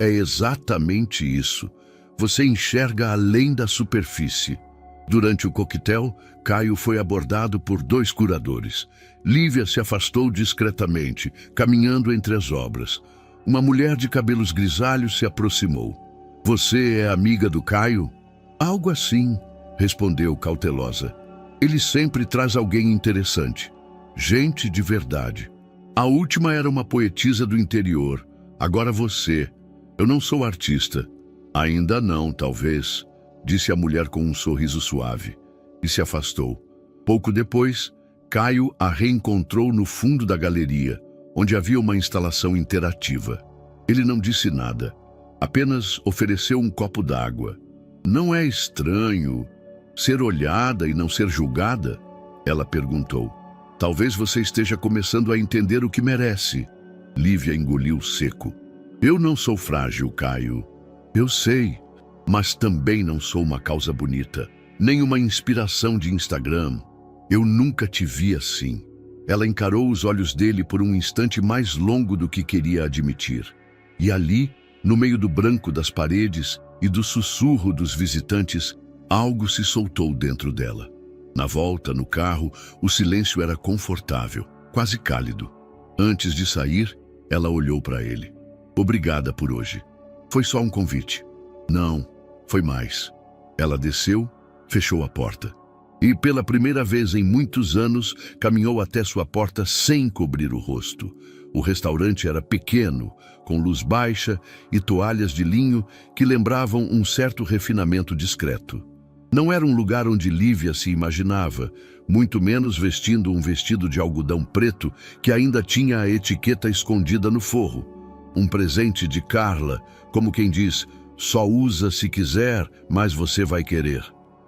É exatamente isso. Você enxerga além da superfície. Durante o coquetel, Caio foi abordado por 2 curadores. Lívia se afastou discretamente, caminhando entre as obras. Uma mulher de cabelos grisalhos se aproximou. Você é amiga do Caio? Algo assim, respondeu cautelosa. Ele sempre traz alguém interessante. Gente de verdade. A última era uma poetisa do interior. Agora você. Eu não sou artista. Ainda não, talvez, disse a mulher com um sorriso suave. E se afastou. Pouco depois, Caio a reencontrou no fundo da galeria, onde havia uma instalação interativa. Ele não disse nada, apenas ofereceu um copo d'água. Não é estranho ser olhada e não ser julgada? Ela perguntou. Talvez você esteja começando a entender o que merece. Lívia engoliu seco. Eu não sou frágil, Caio. Eu sei, mas também não sou uma causa bonita, nem uma inspiração de Instagram. Eu nunca te vi assim. Ela encarou os olhos dele por um instante mais longo do que queria admitir. E ali, no meio do branco das paredes e do sussurro dos visitantes, algo se soltou dentro dela. Na volta, no carro, o silêncio era confortável, quase cálido. Antes de sair, ela olhou para ele. Obrigada por hoje. Foi só um convite. Não, foi mais. Ela desceu, fechou a porta. E pela primeira vez em muitos anos, caminhou até sua porta sem cobrir o rosto. O restaurante era pequeno, com luz baixa e toalhas de linho que lembravam um certo refinamento discreto. Não era um lugar onde Lívia se imaginava, muito menos vestindo um vestido de algodão preto que ainda tinha a etiqueta escondida no forro. Um presente de Carla, como quem diz, só usa se quiser, mas você vai querer.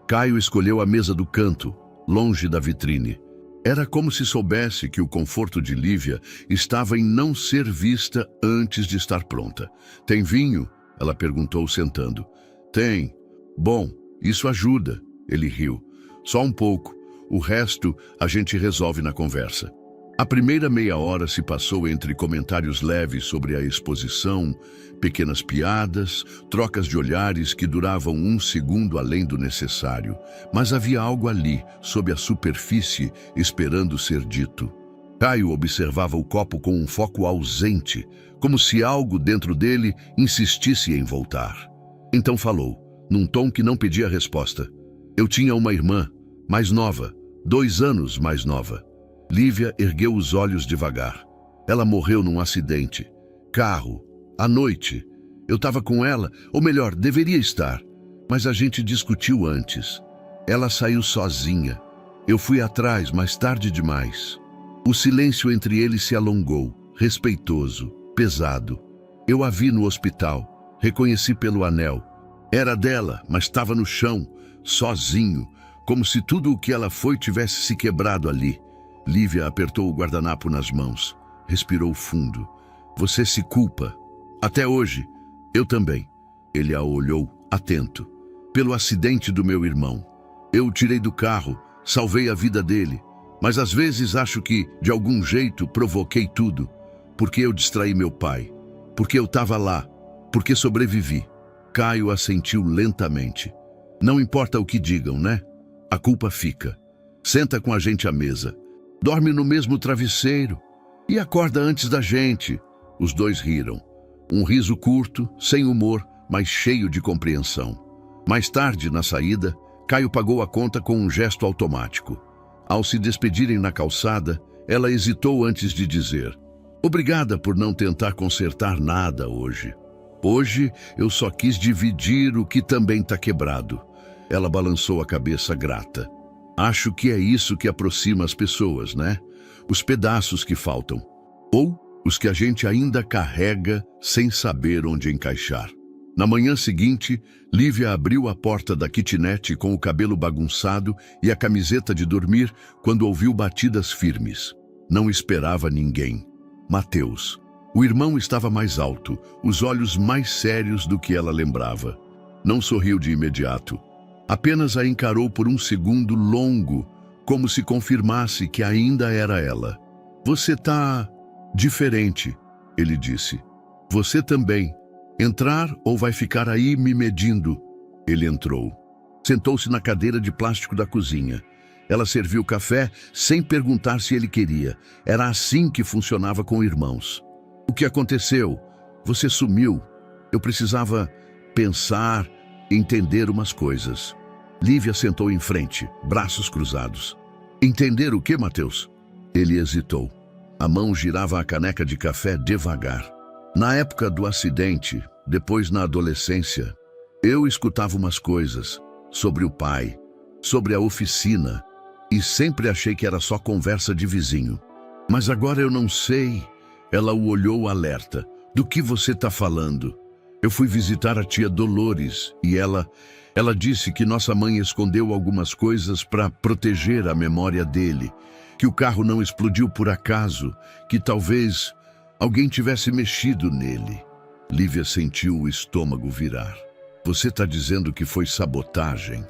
Caio escolheu a mesa do canto, longe da vitrine. Era como se soubesse que o conforto de Lívia estava em não ser vista antes de estar pronta. Tem vinho? Ela perguntou sentando. Tem. Bom, isso ajuda. Ele riu. Só um pouco. O resto a gente resolve na conversa. A primeira meia hora se passou entre comentários leves sobre a exposição, pequenas piadas, trocas de olhares que duravam 1 segundo além do necessário. Mas havia algo ali, sob a superfície, esperando ser dito. Caio observava o copo com um foco ausente, como se algo dentro dele insistisse em voltar. Então falou, num tom que não pedia resposta. Eu tinha uma irmã, mais nova, 2 anos mais nova. Lívia ergueu os olhos devagar. Ela morreu num acidente. Carro, à noite. Eu estava com ela, ou melhor, deveria estar. Mas a gente discutiu antes. Ela saiu sozinha. Eu fui atrás, mas tarde demais. O silêncio entre eles se alongou, respeitoso, pesado. Eu a vi no hospital, reconheci pelo anel. Era dela, mas estava no chão, sozinho, como se tudo o que ela foi tivesse se quebrado ali. Lívia apertou o guardanapo nas mãos, respirou fundo. Você se culpa. Até hoje, eu também. Ele a olhou, atento. Pelo acidente do meu irmão. Eu o tirei do carro, salvei a vida dele. Mas às vezes acho que, de algum jeito, provoquei tudo. Porque eu distraí meu pai. Porque eu estava lá. Porque sobrevivi. Caio assentiu lentamente. Não importa o que digam, né? A culpa fica. Senta com a gente à mesa. Dorme no mesmo travesseiro. E acorda antes da gente. Os dois riram. Um riso curto, sem humor, mas cheio de compreensão. Mais tarde, na saída, Caio pagou a conta com um gesto automático. Ao se despedirem na calçada, ela hesitou antes de dizer: obrigada por não tentar consertar nada hoje. Hoje eu só quis dividir o que também está quebrado. Ela balançou a cabeça grata. Acho que é isso que aproxima as pessoas, né? Os pedaços que faltam. Ou os que a gente ainda carrega sem saber onde encaixar. Na manhã seguinte, Lívia abriu a porta da kitnet com o cabelo bagunçado e a camiseta de dormir quando ouviu batidas firmes. Não esperava ninguém. Mateus. O irmão estava mais alto, os olhos mais sérios do que ela lembrava. Não sorriu de imediato. Apenas a encarou por um segundo longo, como se confirmasse que ainda era ela. Você tá diferente, ele disse. Você também. Entrar ou vai ficar aí me medindo? Ele entrou. Sentou-se na cadeira de plástico da cozinha. Ela serviu café sem perguntar se ele queria. Era assim que funcionava com irmãos. O que aconteceu? Você sumiu. Eu precisava pensar, entender umas coisas. Lívia sentou em frente, braços cruzados. Entender o que, Mateus? Ele hesitou. A mão girava a caneca de café devagar. Na época do acidente, depois na adolescência, eu escutava umas coisas sobre o pai, sobre a oficina, e sempre achei que era só conversa de vizinho. Mas agora eu não sei. Ela o olhou alerta. Do que você está falando? Eu fui visitar a tia Dolores e ela disse que nossa mãe escondeu algumas coisas para proteger a memória dele, que o carro não explodiu por acaso, que talvez alguém tivesse mexido nele. Lívia sentiu o estômago virar. Você está dizendo que foi sabotagem?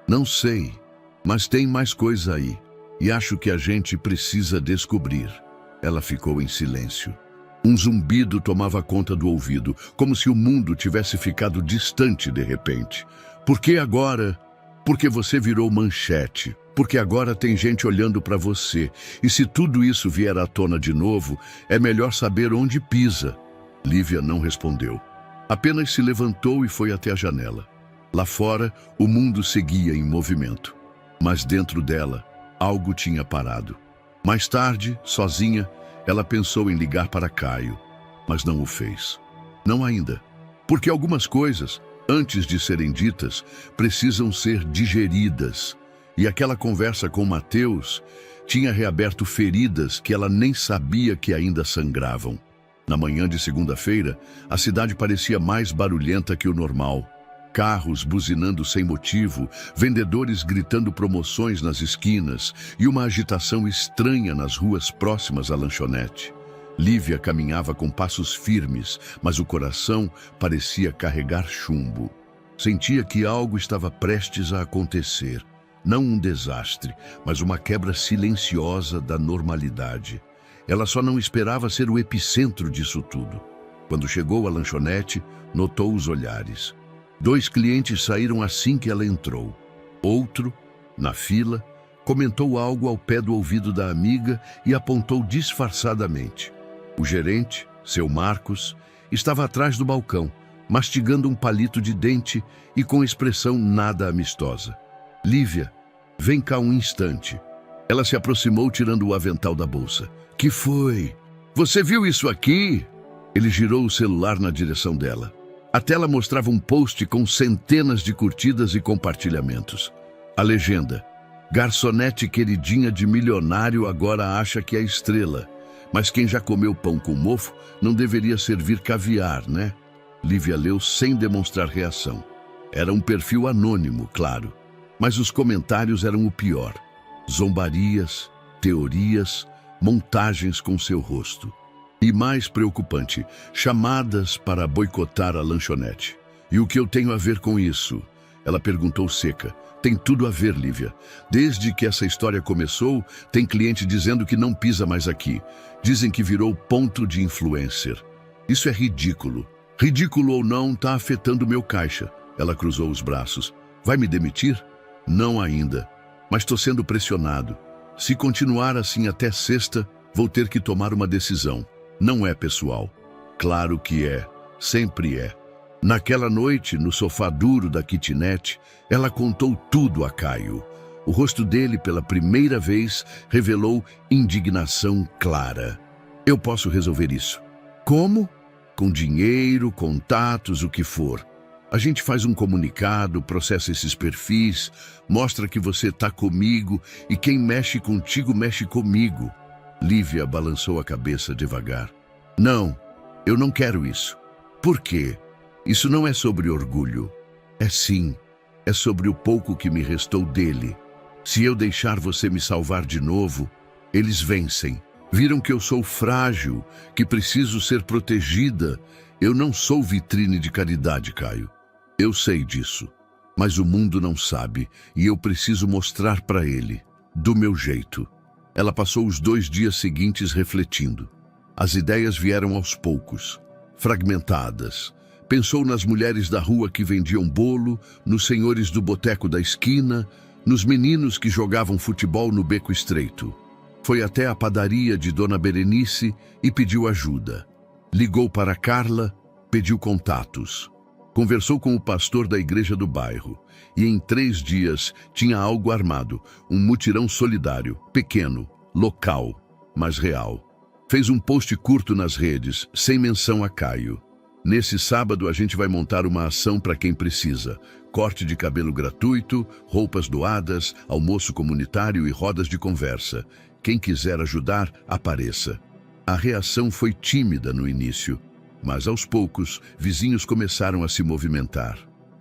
Não sei, mas tem mais coisa aí, e acho que a gente precisa descobrir. Ela ficou em silêncio. Um zumbido tomava conta do ouvido, como se o mundo tivesse ficado distante de repente. Por que agora? Porque você virou manchete. Porque agora tem gente olhando para você. E se tudo isso vier à tona de novo, é melhor saber onde pisa. Lívia não respondeu. Apenas se levantou e foi até a janela. Lá fora, o mundo seguia em movimento. Mas dentro dela, algo tinha parado. Mais tarde, sozinha, ela pensou em ligar para Caio, mas não o fez. Não ainda. Porque algumas coisas, antes de serem ditas, precisam ser digeridas. E aquela conversa com Mateus tinha reaberto feridas que ela nem sabia que ainda sangravam. Na manhã de segunda-feira, a cidade parecia mais barulhenta que o normal. Carros buzinando sem motivo, vendedores gritando promoções nas esquinas e uma agitação estranha nas ruas próximas à lanchonete. Lívia caminhava com passos firmes, mas o coração parecia carregar chumbo. Sentia que algo estava prestes a acontecer. Não um desastre, mas uma quebra silenciosa da normalidade. Ela só não esperava ser o epicentro disso tudo. Quando chegou à lanchonete, notou os olhares. 2 clientes saíram assim que ela entrou. Outro, na fila, comentou algo ao pé do ouvido da amiga e apontou disfarçadamente. O gerente, seu Marcos, estava atrás do balcão, mastigando um palito de dente e com expressão nada amistosa. Lívia, vem cá um instante. Ela se aproximou tirando o avental da bolsa. Que foi? Você viu isso aqui? Ele girou o celular na direção dela. A tela mostrava um post com centenas de curtidas e compartilhamentos. A legenda: garçonete queridinha de milionário agora acha que é estrela. Mas quem já comeu pão com mofo não deveria servir caviar, né? Lívia leu sem demonstrar reação. Era um perfil anônimo, claro. Mas os comentários eram o pior. Zombarias, teorias, montagens com seu rosto. E mais preocupante, chamadas para boicotar a lanchonete. E o que eu tenho a ver com isso? Ela perguntou seca. Tem tudo a ver, Lívia. Desde que essa história começou, tem cliente dizendo que não pisa mais aqui. Dizem que virou ponto de influencer. Isso é ridículo. Ridículo ou não, tá afetando meu caixa. Ela cruzou os braços. Vai me demitir? Não ainda. Mas estou sendo pressionado. Se continuar assim até sexta, vou ter que tomar uma decisão. Não é pessoal. Claro que é. Sempre é. Naquela noite, no sofá duro da kitnet, ela contou tudo a Caio. O rosto dele, pela primeira vez, revelou indignação clara. Eu posso resolver isso. Como? Com dinheiro, contatos, o que for. A gente faz um comunicado, processa esses perfis, mostra que você está comigo e quem mexe contigo mexe comigo. Lívia balançou a cabeça devagar. Não, eu não quero isso. Por quê? Isso não é sobre orgulho. É sim, é sobre o pouco que me restou dele. Se eu deixar você me salvar de novo, eles vencem. Viram que eu sou frágil, que preciso ser protegida. Eu não sou vitrine de caridade, Caio. Eu sei disso, mas o mundo não sabe e eu preciso mostrar para ele, do meu jeito. Ela passou os 2 dias seguintes refletindo. As ideias vieram aos poucos, fragmentadas. Pensou nas mulheres da rua que vendiam bolo, nos senhores do boteco da esquina, nos meninos que jogavam futebol no beco estreito. Foi até a padaria de Dona Berenice e pediu ajuda. Ligou para Carla, pediu contatos. Conversou com o pastor da igreja do bairro e em 3 dias tinha algo armado, um mutirão solidário, pequeno, local, mas real. Fez um post curto nas redes, sem menção a Caio. Nesse sábado a gente vai montar uma ação para quem precisa. Corte de cabelo gratuito, roupas doadas, almoço comunitário e rodas de conversa. Quem quiser ajudar, apareça. A reação foi tímida no início. Mas aos poucos, vizinhos começaram a se movimentar.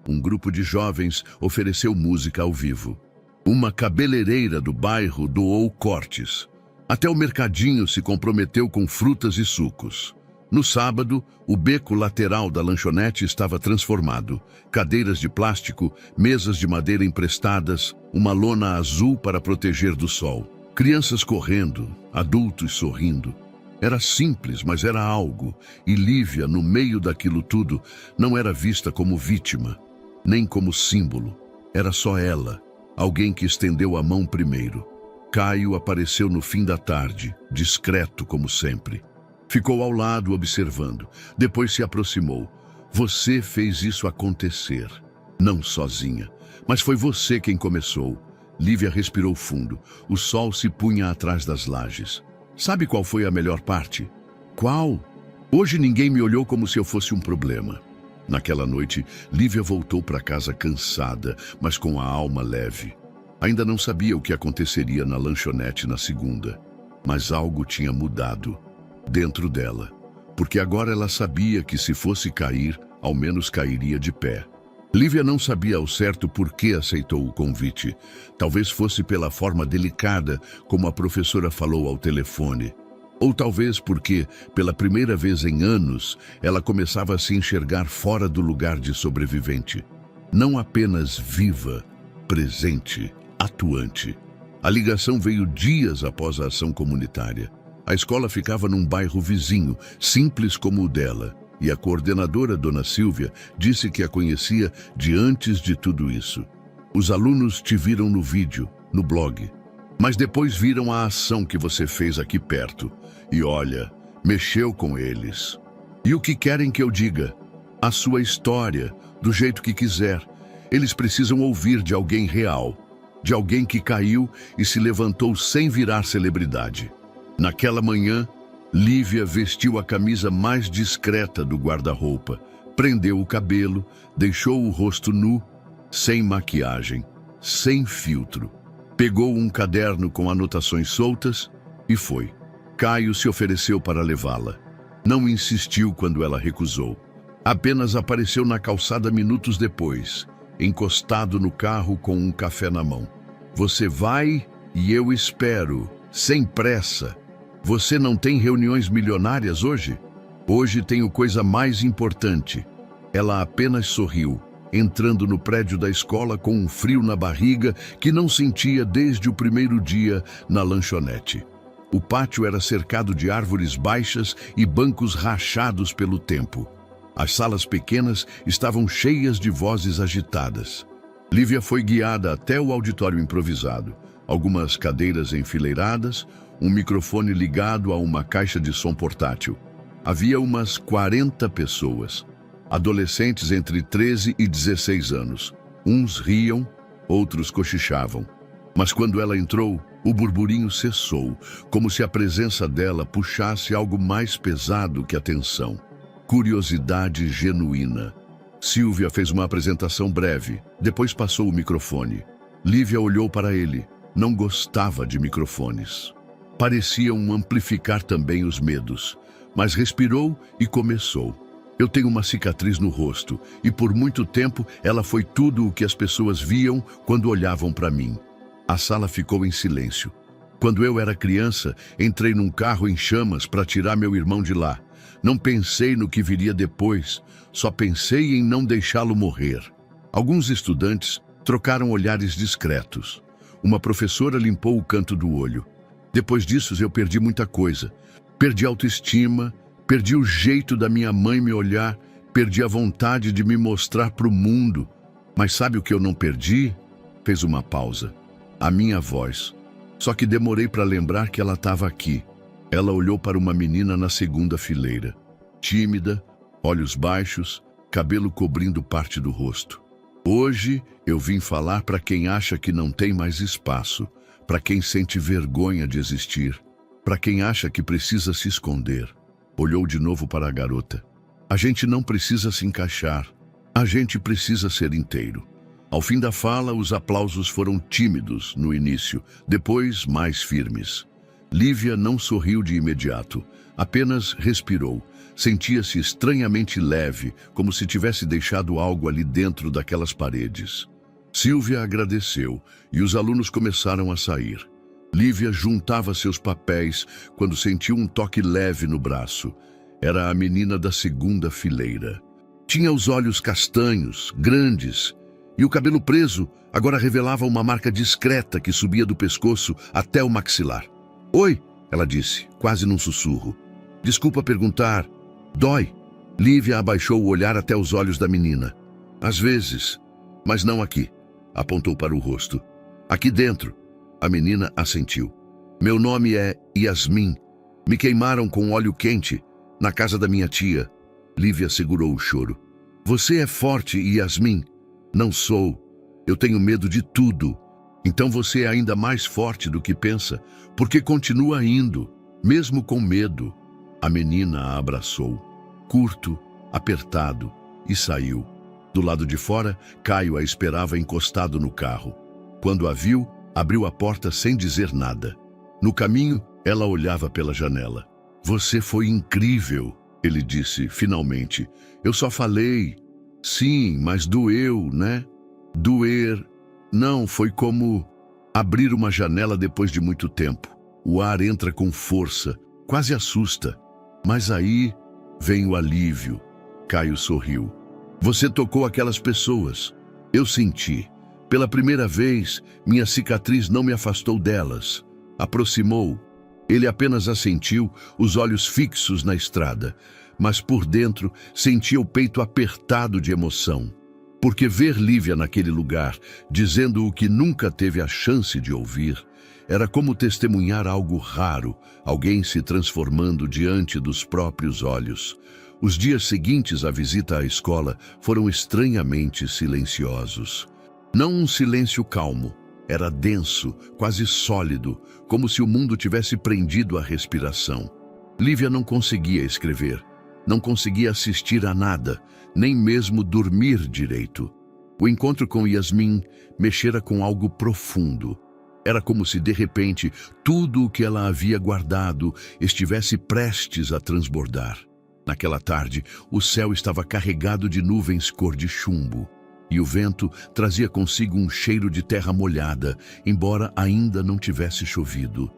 Um grupo de jovens ofereceu música ao vivo. Uma cabeleireira do bairro doou cortes. Até o mercadinho se comprometeu com frutas e sucos. No sábado, o beco lateral da lanchonete estava transformado. Cadeiras de plástico, mesas de madeira emprestadas, uma lona azul para proteger do sol. Crianças correndo, adultos sorrindo. Era simples, mas era algo, e Lívia, no meio daquilo tudo, não era vista como vítima, nem como símbolo. Era só ela, alguém que estendeu a mão primeiro. Caio apareceu no fim da tarde, discreto como sempre. Ficou ao lado observando, depois se aproximou. Você fez isso acontecer, não sozinha, mas foi você quem começou. Lívia respirou fundo, o sol se punha atrás das lajes. Sabe qual foi a melhor parte? Qual? Hoje ninguém me olhou como se eu fosse um problema. Naquela noite, Lívia voltou para casa cansada, mas com a alma leve. Ainda não sabia o que aconteceria na lanchonete na segunda, mas algo tinha mudado dentro dela, porque agora ela sabia que se fosse cair, ao menos cairia de pé. Lívia não sabia ao certo por que aceitou o convite. Talvez fosse pela forma delicada como a professora falou ao telefone. Ou talvez porque, pela primeira vez em anos, ela começava a se enxergar fora do lugar de sobrevivente. Não apenas viva, presente, atuante. A ligação veio dias após a ação comunitária. A escola ficava num bairro vizinho, simples como o dela. E a coordenadora, Dona Silvia, disse que a conhecia de antes de tudo isso. Os alunos te viram no vídeo, no blog, mas depois viram a ação que você fez aqui perto. E olha, mexeu com eles. E o que querem que eu diga? a sua história, do jeito que quiser. Eles precisam ouvir de alguém real, de alguém que caiu e se levantou sem virar celebridade. Naquela manhã, Lívia vestiu a camisa mais discreta do guarda-roupa, prendeu o cabelo, deixou o rosto nu, sem maquiagem, sem filtro. Pegou um caderno com anotações soltas e foi. Caio se ofereceu para levá-la. Não insistiu quando ela recusou. Apenas apareceu na calçada minutos depois, encostado no carro com um café na mão. Você vai e eu espero, sem pressa. Você não tem reuniões milionárias hoje? Hoje tenho coisa mais importante. Ela apenas sorriu, entrando no prédio da escola com um frio na barriga que não sentia desde o primeiro dia na lanchonete. O pátio era cercado de árvores baixas e bancos rachados pelo tempo. As salas pequenas estavam cheias de vozes agitadas. Lívia foi guiada até o auditório improvisado. Algumas cadeiras enfileiradas, um microfone ligado a uma caixa de som portátil. Havia umas 40 pessoas, adolescentes entre 13 e 16 anos. Uns riam, outros cochichavam. Mas quando ela entrou, o burburinho cessou, como se a presença dela puxasse algo mais pesado que a tensão. Curiosidade genuína. Silvia fez uma apresentação breve, depois passou o microfone. Lívia olhou para ele. Não gostava de microfones. Pareciam amplificar também os medos, mas respirou e começou. Eu tenho uma cicatriz no rosto e por muito tempo ela foi tudo o que as pessoas viam quando olhavam para mim. A sala ficou em silêncio. Quando eu era criança, entrei num carro em chamas para tirar meu irmão de lá. Não pensei no que viria depois, só pensei em não deixá-lo morrer. Alguns estudantes trocaram olhares discretos. Uma professora limpou o canto do olho. Depois disso, eu perdi muita coisa. Perdi a autoestima, perdi o jeito da minha mãe me olhar, perdi a vontade de me mostrar para o mundo. Mas sabe o que eu não perdi? Fez uma pausa. A minha voz. Só que demorei para lembrar que ela estava aqui. Ela olhou para uma menina na segunda fileira. Tímida, olhos baixos, cabelo cobrindo parte do rosto. Hoje eu vim falar para quem acha que não tem mais espaço, para quem sente vergonha de existir, para quem acha que precisa se esconder. Olhou de novo para a garota. A gente não precisa se encaixar, a gente precisa ser inteiro. Ao fim da fala, os aplausos foram tímidos no início, depois mais firmes. Lívia não sorriu de imediato, apenas respirou. Sentia-se estranhamente leve, como se tivesse deixado algo ali dentro daquelas paredes. Silvia agradeceu e os alunos começaram a sair. Lívia juntava seus papéis quando sentiu um toque leve no braço. Era a menina da segunda fileira. Tinha os olhos castanhos, grandes, e o cabelo preso agora revelava uma marca discreta que subia do pescoço até o maxilar. "Oi", ela disse, quase num sussurro. "Desculpa perguntar. Dói?" Lívia abaixou o olhar até os olhos da menina. "Às vezes, mas não aqui", apontou para o rosto. "Aqui dentro." A menina assentiu. "Meu nome é Yasmin. Me queimaram com óleo quente na casa da minha tia." Lívia segurou o choro. "Você é forte, Yasmin." "Não sou. Eu tenho medo de tudo." "Então você é ainda mais forte do que pensa, porque continua indo, mesmo com medo." A menina a abraçou, curto, apertado, e saiu. Do lado de fora, Caio a esperava encostado no carro. Quando a viu, abriu a porta sem dizer nada. No caminho, ela olhava pela janela. "Você foi incrível", ele disse, finalmente. "Eu só falei." "Sim, mas doeu, né?" "Doer." "Não, foi como abrir uma janela depois de muito tempo. O ar entra com força, quase assusta. Mas aí vem o alívio." Caio sorriu. "Você tocou aquelas pessoas. Eu senti. Pela primeira vez, minha cicatriz não me afastou delas. Aproximou." Ele apenas assentiu, os olhos fixos na estrada. Mas por dentro sentia o peito apertado de emoção. Porque ver Lívia naquele lugar, dizendo o que nunca teve a chance de ouvir, era como testemunhar algo raro, alguém se transformando diante dos próprios olhos. Os dias seguintes à visita à escola foram estranhamente silenciosos. Não um silêncio calmo, era denso, quase sólido, como se o mundo tivesse prendido a respiração. Lívia não conseguia escrever, não conseguia assistir a nada, nem mesmo dormir direito. O encontro com Yasmin mexera com algo profundo. Era como se, de repente, tudo o que ela havia guardado estivesse prestes a transbordar. Naquela tarde, o céu estava carregado de nuvens cor de chumbo, e o vento trazia consigo um cheiro de terra molhada, embora ainda não tivesse chovido.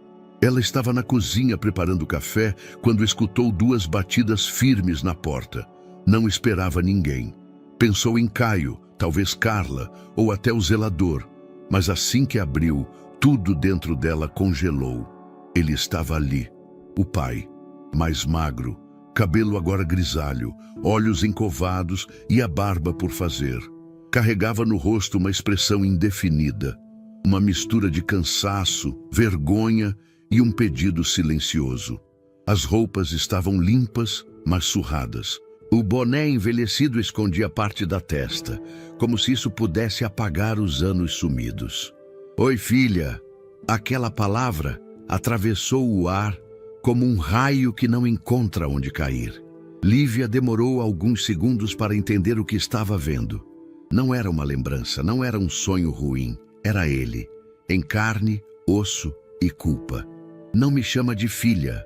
Ela estava na cozinha preparando café quando escutou 2 batidas firmes na porta. Não esperava ninguém. Pensou em Caio, talvez Carla, ou até o zelador, mas assim que abriu, tudo dentro dela congelou. Ele estava ali, o pai, mais magro, cabelo agora grisalho, olhos encovados e a barba por fazer. Carregava no rosto uma expressão indefinida, uma mistura de cansaço, vergonha e um pedido silencioso. As roupas estavam limpas, mas surradas. O boné envelhecido escondia parte da testa, como se isso pudesse apagar os anos sumidos. "Oi, filha." Aquela palavra atravessou o ar como um raio que não encontra onde cair. Lívia demorou alguns segundos para entender o que estava vendo. Não era uma lembrança, não era um sonho ruim. Era ele, em carne, osso e culpa. "Não me chama de filha."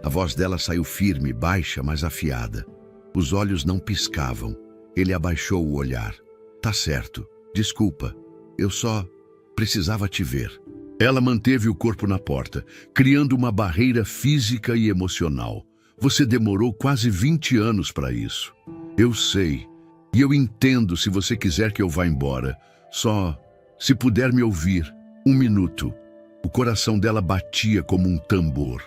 A voz dela saiu firme, baixa, mas afiada. Os olhos não piscavam. Ele abaixou o olhar. "Tá certo. Desculpa. Eu só precisava te ver." Ela manteve o corpo na porta, criando uma barreira física e emocional. "Você demorou quase 20 anos para isso." "Eu sei. E eu entendo se você quiser que eu vá embora. Só, se puder me ouvir, 1 minuto." O coração dela batia como um tambor.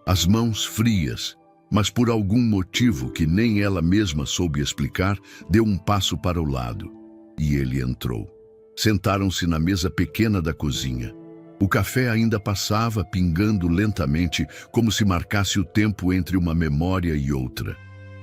As mãos frias, mas por algum motivo que nem ela mesma soube explicar, deu um passo para o lado. E ele entrou. Sentaram-se na mesa pequena da cozinha. O café ainda passava, pingando lentamente, como se marcasse o tempo entre uma memória e outra.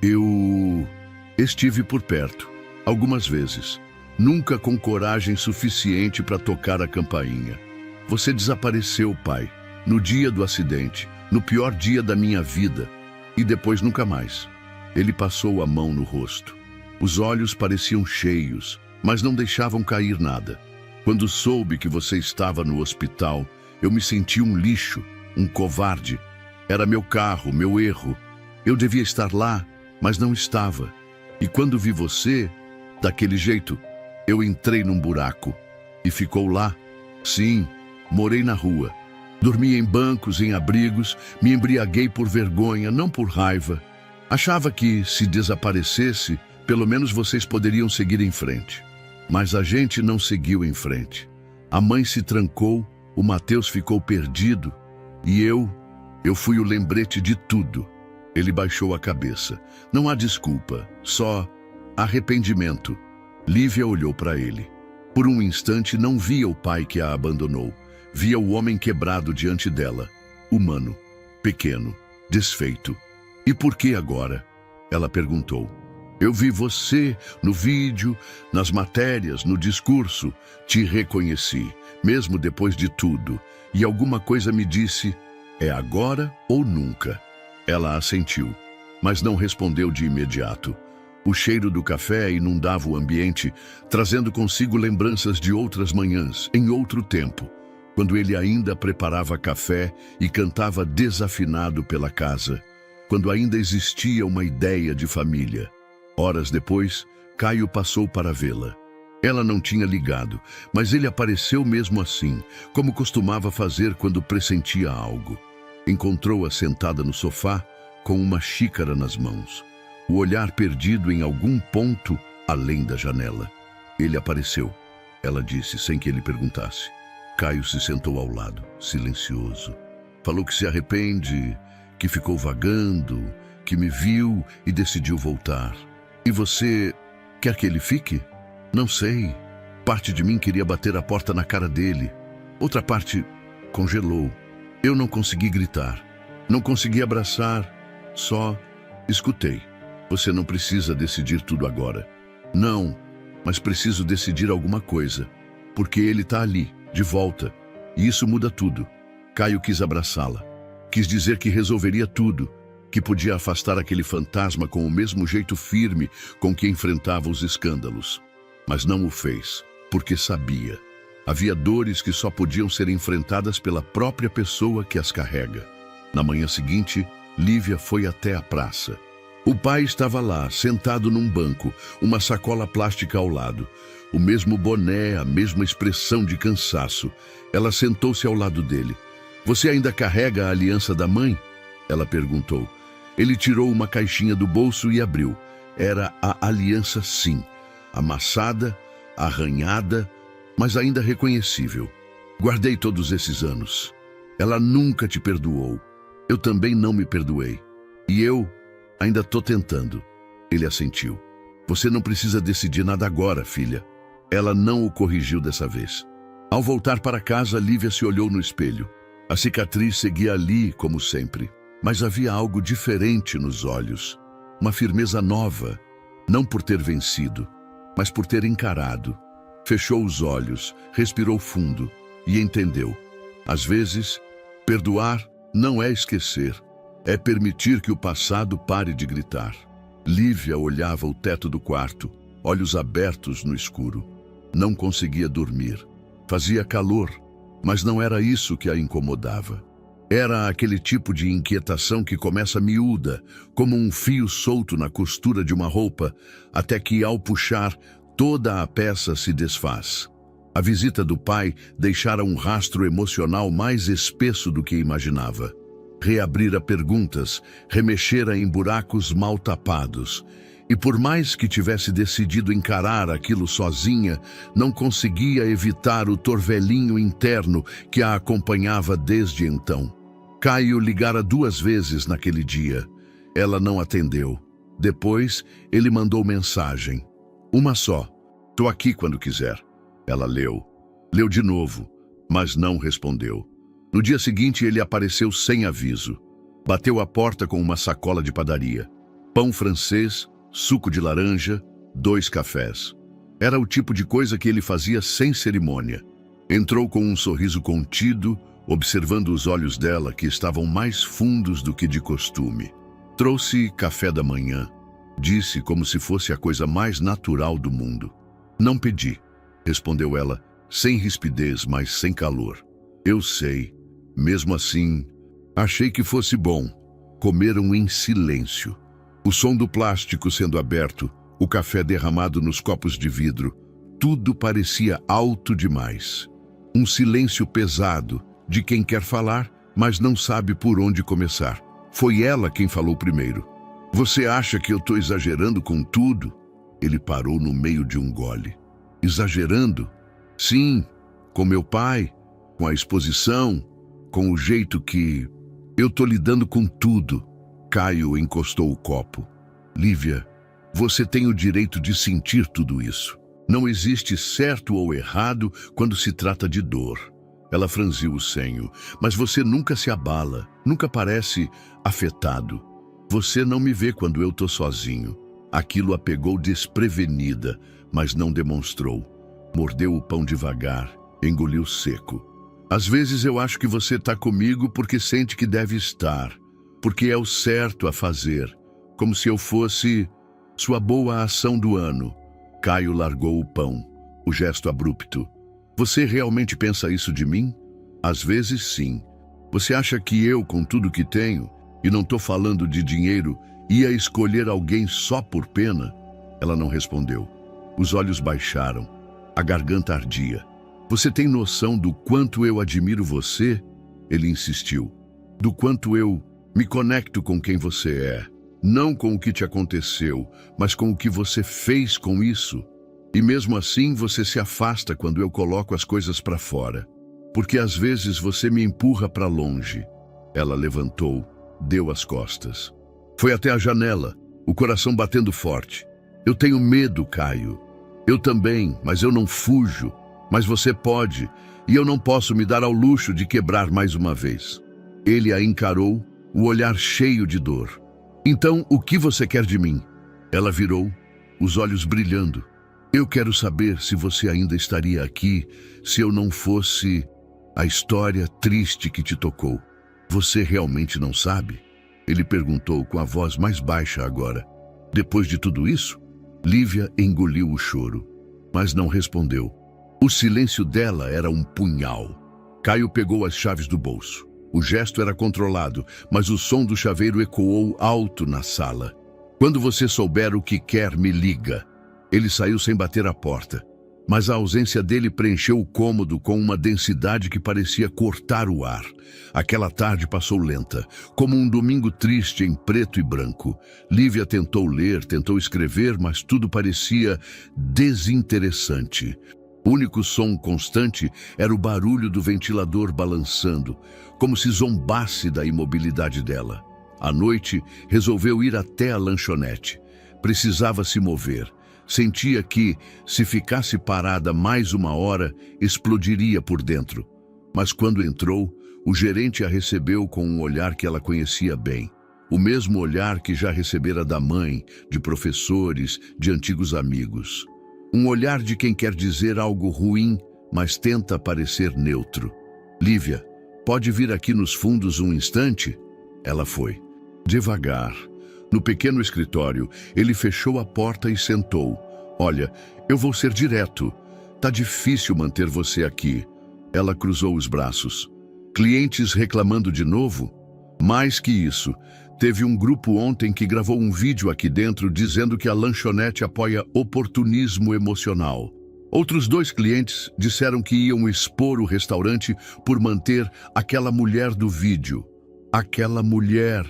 "Eu estive por perto, algumas vezes, nunca com coragem suficiente para tocar a campainha. Você desapareceu, pai, no dia do acidente, no pior dia da minha vida, e depois nunca mais." Ele passou a mão no rosto. Os olhos pareciam cheios, mas não deixavam cair nada. "Quando soube que você estava no hospital, eu me senti um lixo, um covarde. Era meu carro, meu erro. Eu devia estar lá, mas não estava. E quando vi você, daquele jeito, eu entrei num buraco. E ficou lá. Sim, morei na rua. Dormi em bancos, em abrigos, me embriaguei por vergonha, não por raiva. Achava que, se desaparecesse, pelo menos vocês poderiam seguir em frente. Mas a gente não seguiu em frente. A mãe se trancou, o Mateus ficou perdido, e eu fui o lembrete de tudo." Ele baixou a cabeça. "Não há desculpa, só arrependimento." Lívia olhou para ele. Por um instante não via o pai que a abandonou. Via o homem quebrado diante dela, humano, pequeno, desfeito. "E por que agora?" ela perguntou. "Eu vi você no vídeo, nas matérias, no discurso. Te reconheci, mesmo depois de tudo. E alguma coisa me disse, é agora ou nunca." Ela assentiu, mas não respondeu de imediato. O cheiro do café inundava o ambiente, trazendo consigo lembranças de outras manhãs, em outro tempo, quando ele ainda preparava café e cantava desafinado pela casa, quando ainda existia uma ideia de família. Horas depois, Caio passou para vê-la. Ela não tinha ligado, mas ele apareceu mesmo assim, como costumava fazer quando pressentia algo. Encontrou-a sentada no sofá, com uma xícara nas mãos, o olhar perdido em algum ponto além da janela. "Ele apareceu," ela disse, sem que ele perguntasse. Caio se sentou ao lado, silencioso. Falou que se arrepende, que ficou vagando, que me viu e decidiu voltar. "E você quer que ele fique?" "Não sei. Parte de mim queria bater a porta na cara dele. Outra parte congelou. Eu não consegui gritar. Não consegui abraçar. Só escutei." Você não precisa decidir tudo agora. Não, mas preciso decidir alguma coisa. Porque ele está ali, de volta. E isso muda tudo. Caio quis abraçá-la. Quis dizer que resolveria tudo. Que podia afastar aquele fantasma com o mesmo jeito firme com que enfrentava os escândalos. Mas não o fez, porque sabia. Havia dores que só podiam ser enfrentadas pela própria pessoa que as carrega. Na manhã seguinte, Lívia foi até a praça. O pai estava lá, sentado num banco, uma sacola plástica ao lado. O mesmo boné, a mesma expressão de cansaço. Ela sentou-se ao lado dele. Você ainda carrega a aliança da mãe? Ela perguntou. Ele tirou uma caixinha do bolso e abriu. Era a aliança, sim. Amassada, arranhada, mas ainda reconhecível. Guardei todos esses anos. Ela nunca te perdoou. Eu também não me perdoei. E eu ainda estou tentando. Ele assentiu. Você não precisa decidir nada agora, filha. Ela não o corrigiu dessa vez. Ao voltar para casa, Lívia se olhou no espelho. A cicatriz seguia ali, como sempre. Mas havia algo diferente nos olhos. Uma firmeza nova. Não por ter vencido, mas por ter encarado. Fechou os olhos, respirou fundo e entendeu. Às vezes, perdoar não é esquecer. É permitir que o passado pare de gritar. Lívia olhava o teto do quarto, olhos abertos no escuro. Não conseguia dormir. Fazia calor, mas não era isso que a incomodava. Era aquele tipo de inquietação que começa miúda, como um fio solto na costura de uma roupa, até que, ao puxar, toda a peça se desfaz. A visita do pai deixara um rastro emocional mais espesso do que imaginava. Reabrira perguntas, remexera em buracos mal tapados. E por mais que tivesse decidido encarar aquilo sozinha, não conseguia evitar o torvelinho interno que a acompanhava desde então. Caio ligara 2 vezes naquele dia. Ela não atendeu. Depois, ele mandou mensagem. Uma só. Tô aqui quando quiser. Ela leu. Leu de novo, mas não respondeu. No dia seguinte, ele apareceu sem aviso. Bateu à porta com uma sacola de padaria. Pão francês, suco de laranja, 2 cafés. Era o tipo de coisa que ele fazia sem cerimônia. Entrou com um sorriso contido, observando os olhos dela que estavam mais fundos do que de costume. Trouxe café da manhã. Disse como se fosse a coisa mais natural do mundo. Não pedi, respondeu ela, sem rispidez, mas sem calor. Eu sei. Mesmo assim, achei que fosse bom. Comeram em silêncio. O som do plástico sendo aberto, o café derramado nos copos de vidro, tudo parecia alto demais. Um silêncio pesado, de quem quer falar, mas não sabe por onde começar. Foi ela quem falou primeiro. Você acha que eu estou exagerando com tudo? Ele parou no meio de um gole. Exagerando? Sim, com meu pai, com a exposição, com o jeito que... Eu estou lidando com tudo. Caio encostou o copo. Lívia, você tem o direito de sentir tudo isso. Não existe certo ou errado quando se trata de dor. Ela franziu o senho. Mas você nunca se abala, nunca parece afetado. Você não me vê quando eu estou sozinho. Aquilo a pegou desprevenida, mas não demonstrou. Mordeu o pão devagar, engoliu seco. Às vezes eu acho que você está comigo porque sente que deve estar, porque é o certo a fazer, como se eu fosse sua boa ação do ano. Caio largou o pão, o gesto abrupto. Você realmente pensa isso de mim? Às vezes sim. Você acha que eu, com tudo que tenho, e não estou falando de dinheiro, ia escolher alguém só por pena? Ela não respondeu. Os olhos baixaram, a garganta ardia. Você tem noção do quanto eu admiro você? Ele insistiu. Do quanto eu me conecto com quem você é. Não com o que te aconteceu, mas com o que você fez com isso. E mesmo assim você se afasta quando eu coloco as coisas para fora. Porque às vezes você me empurra para longe. Ela levantou, deu as costas. Foi até a janela, o coração batendo forte. Eu tenho medo, Caio. Eu também, mas eu não fujo. Mas você pode, e eu não posso me dar ao luxo de quebrar mais uma vez. Ele a encarou, o olhar cheio de dor. Então, o que você quer de mim? Ela virou, os olhos brilhando. Eu quero saber se você ainda estaria aqui se eu não fosse a história triste que te tocou. Você realmente não sabe? Ele perguntou com a voz mais baixa agora. Depois de tudo isso? Lívia engoliu o choro, mas não respondeu. O silêncio dela era um punhal. Caio pegou as chaves do bolso. O gesto era controlado, mas o som do chaveiro ecoou alto na sala. Quando você souber o que quer, me liga. Ele saiu sem bater a porta, mas a ausência dele preencheu o cômodo com uma densidade que parecia cortar o ar. Aquela tarde passou lenta, como um domingo triste em preto e branco. Lívia tentou ler, tentou escrever, mas tudo parecia desinteressante. O único som constante era o barulho do ventilador balançando, como se zombasse da imobilidade dela. À noite, resolveu ir até a lanchonete. Precisava se mover. Sentia que, se ficasse parada mais uma hora, explodiria por dentro. Mas quando entrou, o gerente a recebeu com um olhar que ela conhecia bem. O mesmo olhar que já recebera da mãe, de professores, de antigos amigos. Um olhar de quem quer dizer algo ruim, mas tenta parecer neutro. Lívia, pode vir aqui nos fundos um instante? Ela foi. Devagar. No pequeno escritório, ele fechou a porta e sentou. Olha, eu vou ser direto. Tá difícil manter você aqui. Ela cruzou os braços. Clientes reclamando de novo? Mais que isso, teve um grupo ontem que gravou um vídeo aqui dentro dizendo que a lanchonete apoia oportunismo emocional. Outros 2 clientes disseram que iam expor o restaurante por manter aquela mulher do vídeo. Aquela mulher,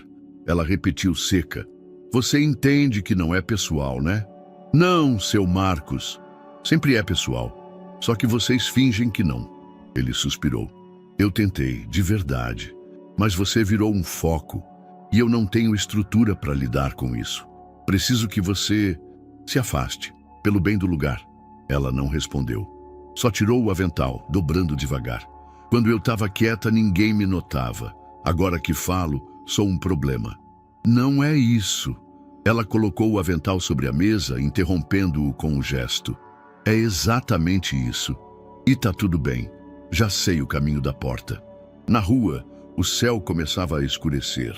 ela repetiu seca. Você entende que não é pessoal, né? Não, seu Marcos. Sempre é pessoal. Só que vocês fingem que não. Ele suspirou. Eu tentei, de verdade. Mas você virou um foco. E eu não tenho estrutura para lidar com isso. Preciso que você se afaste, pelo bem do lugar. Ela não respondeu. Só tirou o avental, dobrando devagar. Quando eu estava quieta, ninguém me notava. Agora que falo, sou um problema. Não é isso. Ela colocou o avental sobre a mesa, interrompendo-o com um gesto. É exatamente isso. E tá tudo bem. Já sei o caminho da porta. Na rua, o céu começava a escurecer.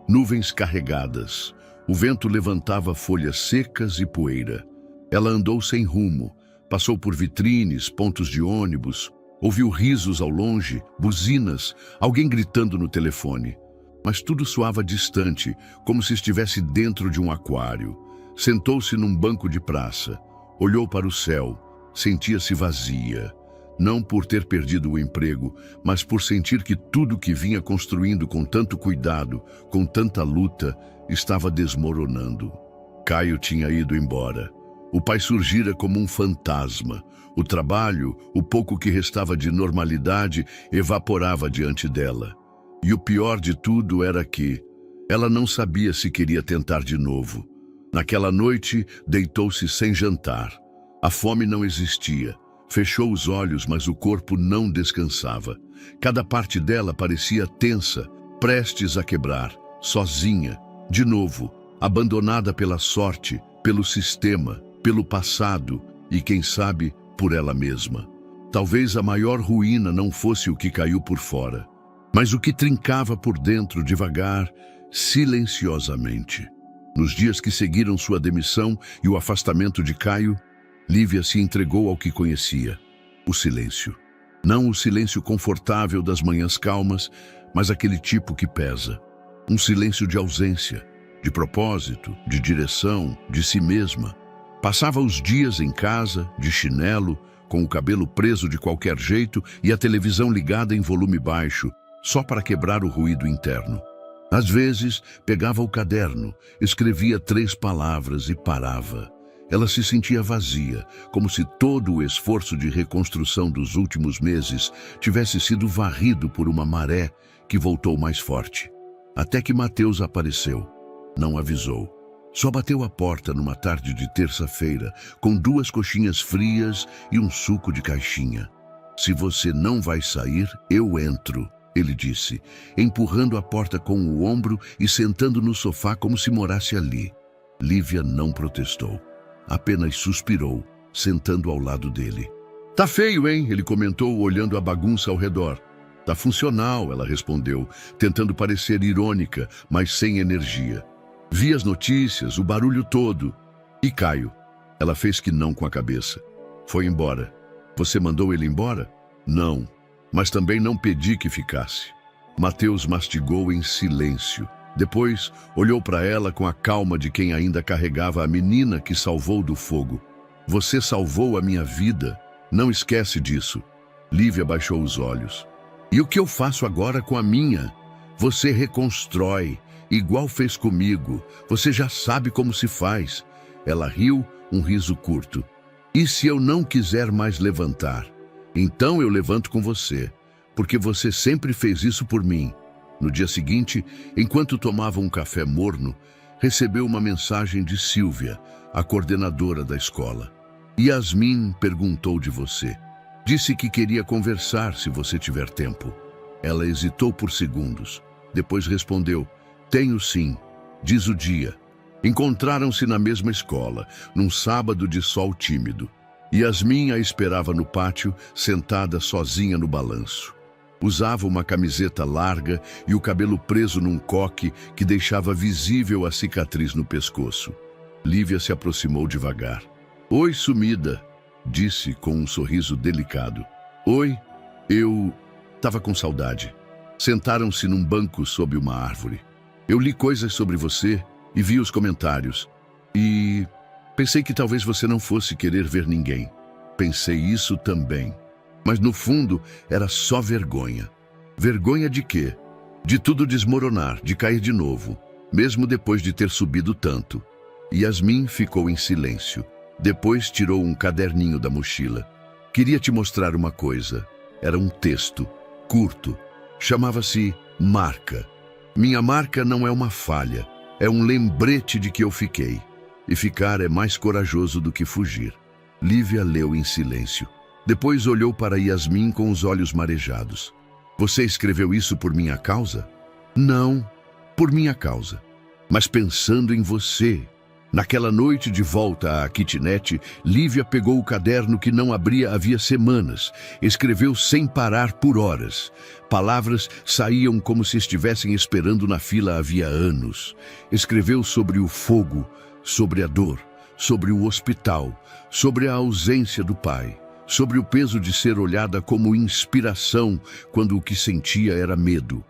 Nuvens carregadas. O vento levantava folhas secas e poeira. Ela andou sem rumo. Passou por vitrines, pontos de ônibus. Ouviu risos ao longe, buzinas, alguém gritando no telefone. Mas tudo soava distante, como se estivesse dentro de um aquário. Sentou-se num banco de praça. Olhou para o céu. Sentia-se vazia. Não por ter perdido o emprego, mas por sentir que tudo que vinha construindo com tanto cuidado, com tanta luta, estava desmoronando. Caio tinha ido embora. O pai surgira como um fantasma. O trabalho, o pouco que restava de normalidade, evaporava diante dela. E o pior de tudo era que ela não sabia se queria tentar de novo. Naquela noite, deitou-se sem jantar. A fome não existia. Fechou os olhos, mas o corpo não descansava. Cada parte dela parecia tensa, prestes a quebrar, sozinha, de novo, abandonada pela sorte, pelo sistema, pelo passado e, quem sabe, por ela mesma. Talvez a maior ruína não fosse o que caiu por fora, mas o que trincava por dentro devagar, silenciosamente. Nos dias que seguiram sua demissão e o afastamento de Caio, Lívia se entregou ao que conhecia, o silêncio. Não o silêncio confortável das manhãs calmas, mas aquele tipo que pesa. Um silêncio de ausência, de propósito, de direção, de si mesma. Passava os dias em casa, de chinelo, com o cabelo preso de qualquer jeito e a televisão ligada em volume baixo, só para quebrar o ruído interno. Às vezes, pegava o caderno, escrevia 3 palavras e parava. Ela se sentia vazia, como se todo o esforço de reconstrução dos últimos meses tivesse sido varrido por uma maré que voltou mais forte. Até que Mateus apareceu. Não avisou. Só bateu a porta numa tarde de terça-feira, com 2 coxinhas frias e um suco de caixinha. Se você não vai sair, eu entro, ele disse, empurrando a porta com o ombro e sentando no sofá como se morasse ali. Lívia não protestou. Apenas suspirou, sentando ao lado dele. Tá feio, hein? Ele comentou, olhando a bagunça ao redor. Tá funcional, ela respondeu, tentando parecer irônica, mas sem energia. Vi as notícias, o barulho todo. E Caio? Ela fez que não com a cabeça. Foi embora. Você mandou ele embora? Não, mas também não pedi que ficasse. Mateus mastigou em silêncio. Depois, olhou para ela com a calma de quem ainda carregava a menina que salvou do fogo. Você salvou a minha vida. Não esquece disso. Lívia baixou os olhos. E o que eu faço agora com a minha? Você reconstrói, igual fez comigo. Você já sabe como se faz. Ela riu, um riso curto. E se eu não quiser mais levantar? Então eu levanto com você, porque você sempre fez isso por mim. No dia seguinte, enquanto tomava um café morno, recebeu uma mensagem de Silvia, a coordenadora da escola. Yasmin perguntou de você. Disse que queria conversar se você tiver tempo. Ela hesitou por segundos. Depois respondeu, tenho sim. Diz o dia. Encontraram-se na mesma escola, num sábado de sol tímido. Yasmin a esperava no pátio, sentada sozinha no balanço. Usava uma camiseta larga e o cabelo preso num coque que deixava visível a cicatriz no pescoço. Lívia se aproximou devagar. Oi, sumida, disse com um sorriso delicado. Oi, eu estava com saudade. Sentaram-se num banco sob uma árvore. Eu li coisas sobre você e vi os comentários. E pensei que talvez você não fosse querer ver ninguém. Pensei isso também. Mas no fundo era só vergonha. Vergonha de quê? De tudo desmoronar, de cair de novo, mesmo depois de ter subido tanto. Yasmin ficou em silêncio. Depois tirou um caderninho da mochila. Queria te mostrar uma coisa. Era um texto, curto. Chamava-se Marca. Minha marca não é uma falha. É um lembrete de que eu fiquei. E ficar é mais corajoso do que fugir. Lívia leu em silêncio. Depois olhou para Yasmin com os olhos marejados. Você escreveu isso por minha causa? Não, por minha causa. Mas pensando em você. Naquela noite de volta à kitnet, Lívia pegou o caderno que não abria havia semanas. Escreveu sem parar por horas. Palavras saíam como se estivessem esperando na fila havia anos. Escreveu sobre o fogo, sobre a dor, sobre o hospital, sobre a ausência do pai, sobre o peso de ser olhada como inspiração quando o que sentia era medo.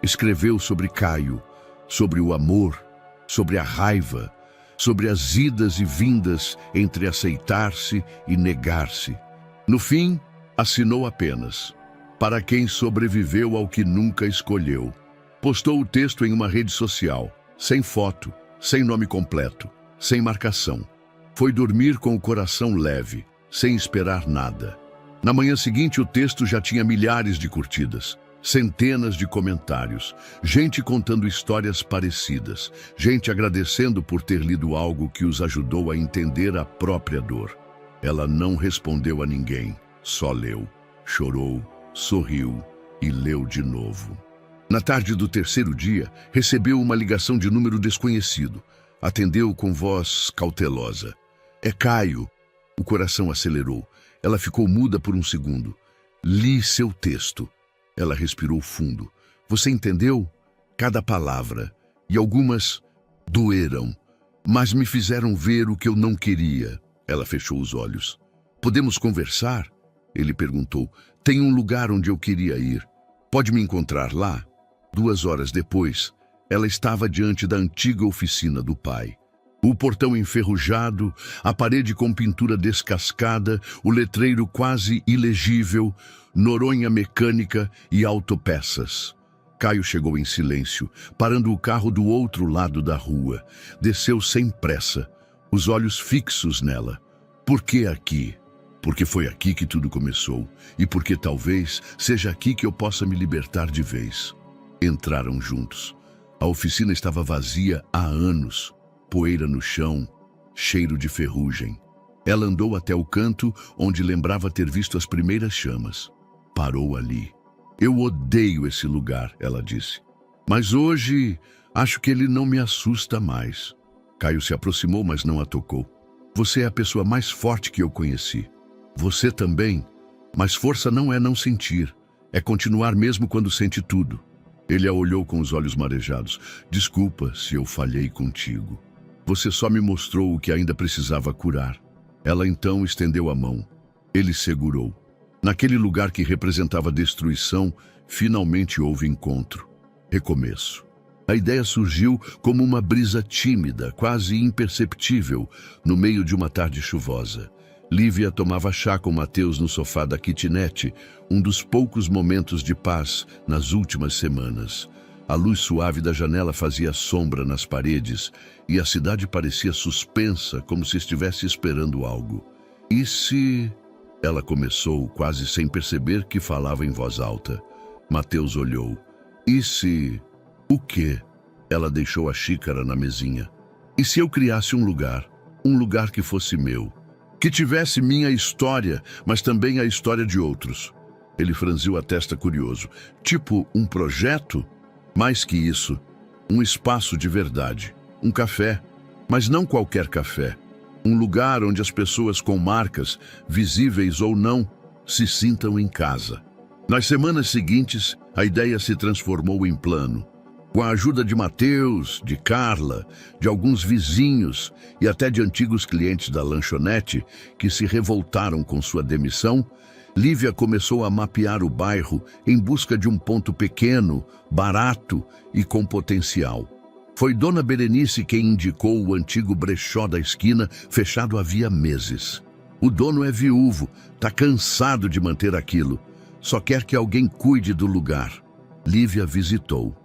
Escreveu sobre Caio, sobre o amor, sobre a raiva, sobre as idas e vindas entre aceitar-se e negar-se. No fim, assinou apenas, para quem sobreviveu ao que nunca escolheu. Postou o texto em uma rede social, sem foto, sem nome completo, sem marcação. Foi dormir com o coração leve, sem esperar nada. Na manhã seguinte, o texto já tinha milhares de curtidas, centenas de comentários, gente contando histórias parecidas, gente agradecendo por ter lido algo que os ajudou a entender a própria dor. Ela não respondeu a ninguém, só leu, chorou, sorriu e leu de novo. Na tarde do terceiro dia, recebeu uma ligação de número desconhecido. Atendeu com voz cautelosa. É Caio. O coração acelerou. Ela ficou muda por um segundo. Li seu texto. Ela respirou fundo. Você entendeu? Cada palavra. E algumas doeram, mas me fizeram ver o que eu não queria. Ela fechou os olhos. Podemos conversar? Ele perguntou. Tem um lugar onde eu queria ir. Pode me encontrar lá? 2 horas depois, ela estava diante da antiga oficina do pai. O portão enferrujado, a parede com pintura descascada, o letreiro quase ilegível, Noronha Mecânica e Autopeças. Caio chegou em silêncio, parando o carro do outro lado da rua. Desceu sem pressa, os olhos fixos nela. Por que aqui? Porque foi aqui que tudo começou, e porque talvez seja aqui que eu possa me libertar de vez. Entraram juntos. A oficina estava vazia há anos. Poeira no chão, cheiro de ferrugem. Ela andou até o canto onde lembrava ter visto as primeiras chamas. Parou ali. Eu odeio esse lugar, ela disse. Mas hoje acho que ele não me assusta mais. Caio se aproximou, mas não a tocou. Você é a pessoa mais forte que eu conheci. Você também. Mas força não é não sentir. É continuar mesmo quando sente tudo. Ele a olhou com os olhos marejados. Desculpa se eu falhei contigo. Você só me mostrou o que ainda precisava curar. Ela então estendeu a mão. Ele segurou. Naquele lugar que representava destruição, finalmente houve encontro. Recomeço. A ideia surgiu como uma brisa tímida, quase imperceptível, no meio de uma tarde chuvosa. Lívia tomava chá com Mateus no sofá da kitnet, um dos poucos momentos de paz nas últimas semanas. A luz suave da janela fazia sombra nas paredes e a cidade parecia suspensa, como se estivesse esperando algo. E se... Ela começou, quase sem perceber que falava em voz alta. Mateus olhou. E se... O quê? Ela deixou a xícara na mesinha. E se eu criasse um lugar que fosse meu? Que tivesse minha história, mas também a história de outros. Ele franziu a testa curioso. Tipo um projeto? Mais que isso, um espaço de verdade. Um café, mas não qualquer café. Um lugar onde as pessoas com marcas, visíveis ou não, se sintam em casa. Nas semanas seguintes, a ideia se transformou em plano. Com a ajuda de Mateus, de Carla, de alguns vizinhos e até de antigos clientes da lanchonete que se revoltaram com sua demissão, Lívia começou a mapear o bairro em busca de um ponto pequeno, barato e com potencial. Foi Dona Berenice quem indicou o antigo brechó da esquina, fechado havia meses. O dono é viúvo, tá cansado de manter aquilo. Só quer que alguém cuide do lugar. Lívia visitou.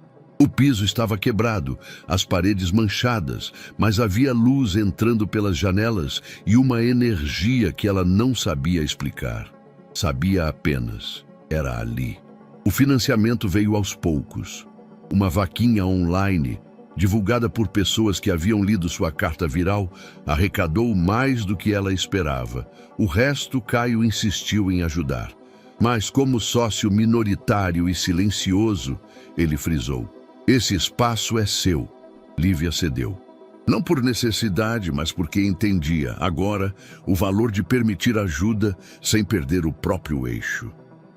O piso estava quebrado, as paredes manchadas, mas havia luz entrando pelas janelas e uma energia que ela não sabia explicar. Sabia apenas, era ali. O financiamento veio aos poucos. Uma vaquinha online, divulgada por pessoas que haviam lido sua carta viral, arrecadou mais do que ela esperava. O resto, Caio insistiu em ajudar. Mas como sócio minoritário e silencioso, ele frisou. Esse espaço é seu. Lívia cedeu. Não por necessidade, mas porque entendia, agora, o valor de permitir ajuda sem perder o próprio eixo.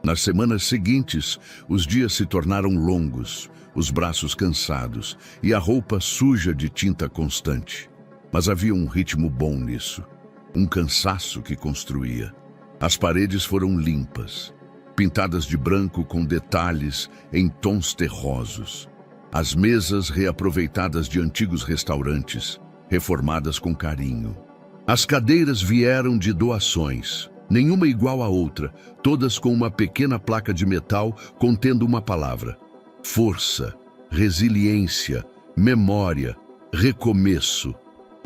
Nas semanas seguintes, os dias se tornaram longos, os braços cansados e a roupa suja de tinta constante. Mas havia um ritmo bom nisso, um cansaço que construía. As paredes foram limpas, pintadas de branco com detalhes em tons terrosos. As mesas reaproveitadas de antigos restaurantes, reformadas com carinho. As cadeiras vieram de doações, nenhuma igual à outra, todas com uma pequena placa de metal contendo uma palavra. Força, resiliência, memória, recomeço.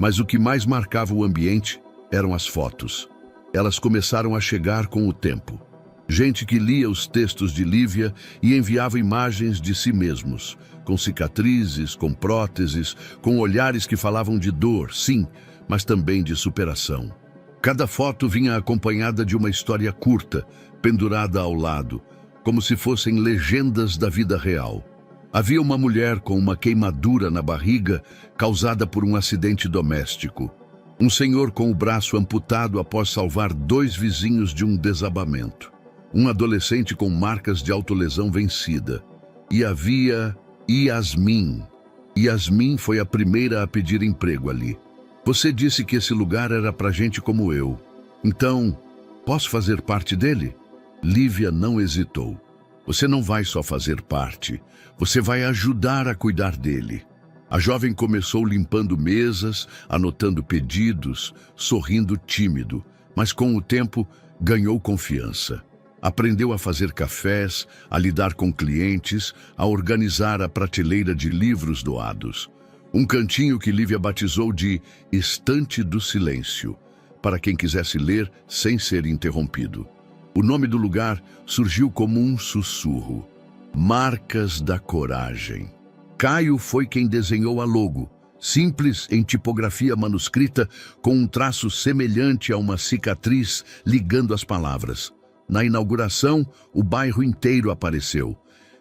Mas o que mais marcava o ambiente eram as fotos. Elas começaram a chegar com o tempo. Gente que lia os textos de Lívia e enviava imagens de si mesmos, com cicatrizes, com próteses, com olhares que falavam de dor, sim, mas também de superação. Cada foto vinha acompanhada de uma história curta, pendurada ao lado, como se fossem legendas da vida real. Havia uma mulher com uma queimadura na barriga causada por um acidente doméstico. Um senhor com o braço amputado após salvar 2 vizinhos de um desabamento. Um adolescente com marcas de autolesão vencida. E havia Yasmin. Yasmin foi a primeira a pedir emprego ali. Você disse que esse lugar era para gente como eu. Então, posso fazer parte dele? Lívia não hesitou. Você não vai só fazer parte, você vai ajudar a cuidar dele. A jovem começou limpando mesas, anotando pedidos, sorrindo tímido, mas com o tempo ganhou confiança. Aprendeu a fazer cafés, a lidar com clientes, a organizar a prateleira de livros doados. Um cantinho que Lívia batizou de Estante do Silêncio, para quem quisesse ler sem ser interrompido. O nome do lugar surgiu como um sussurro. Marcas da Coragem. Caio foi quem desenhou a logo, simples em tipografia manuscrita, com um traço semelhante a uma cicatriz ligando as palavras. Na inauguração, o bairro inteiro apareceu.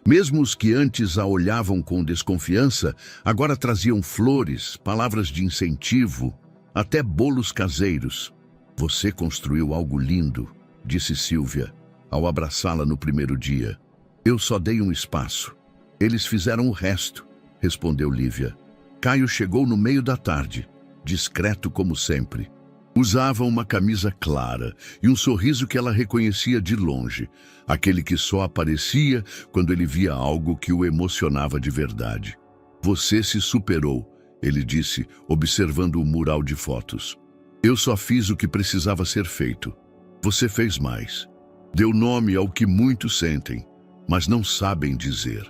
Mesmo os que antes a olhavam com desconfiança, agora traziam flores, palavras de incentivo, até bolos caseiros. Você construiu algo lindo, disse Silvia, ao abraçá-la no primeiro dia. Eu só dei um espaço. Eles fizeram o resto, respondeu Lívia. Caio chegou no meio da tarde, discreto como sempre. Usava uma camisa clara e um sorriso que ela reconhecia de longe, aquele que só aparecia quando ele via algo que o emocionava de verdade. Você se superou, ele disse, observando o mural de fotos. Eu só fiz o que precisava ser feito. Você fez mais. Deu nome ao que muitos sentem, mas não sabem dizer.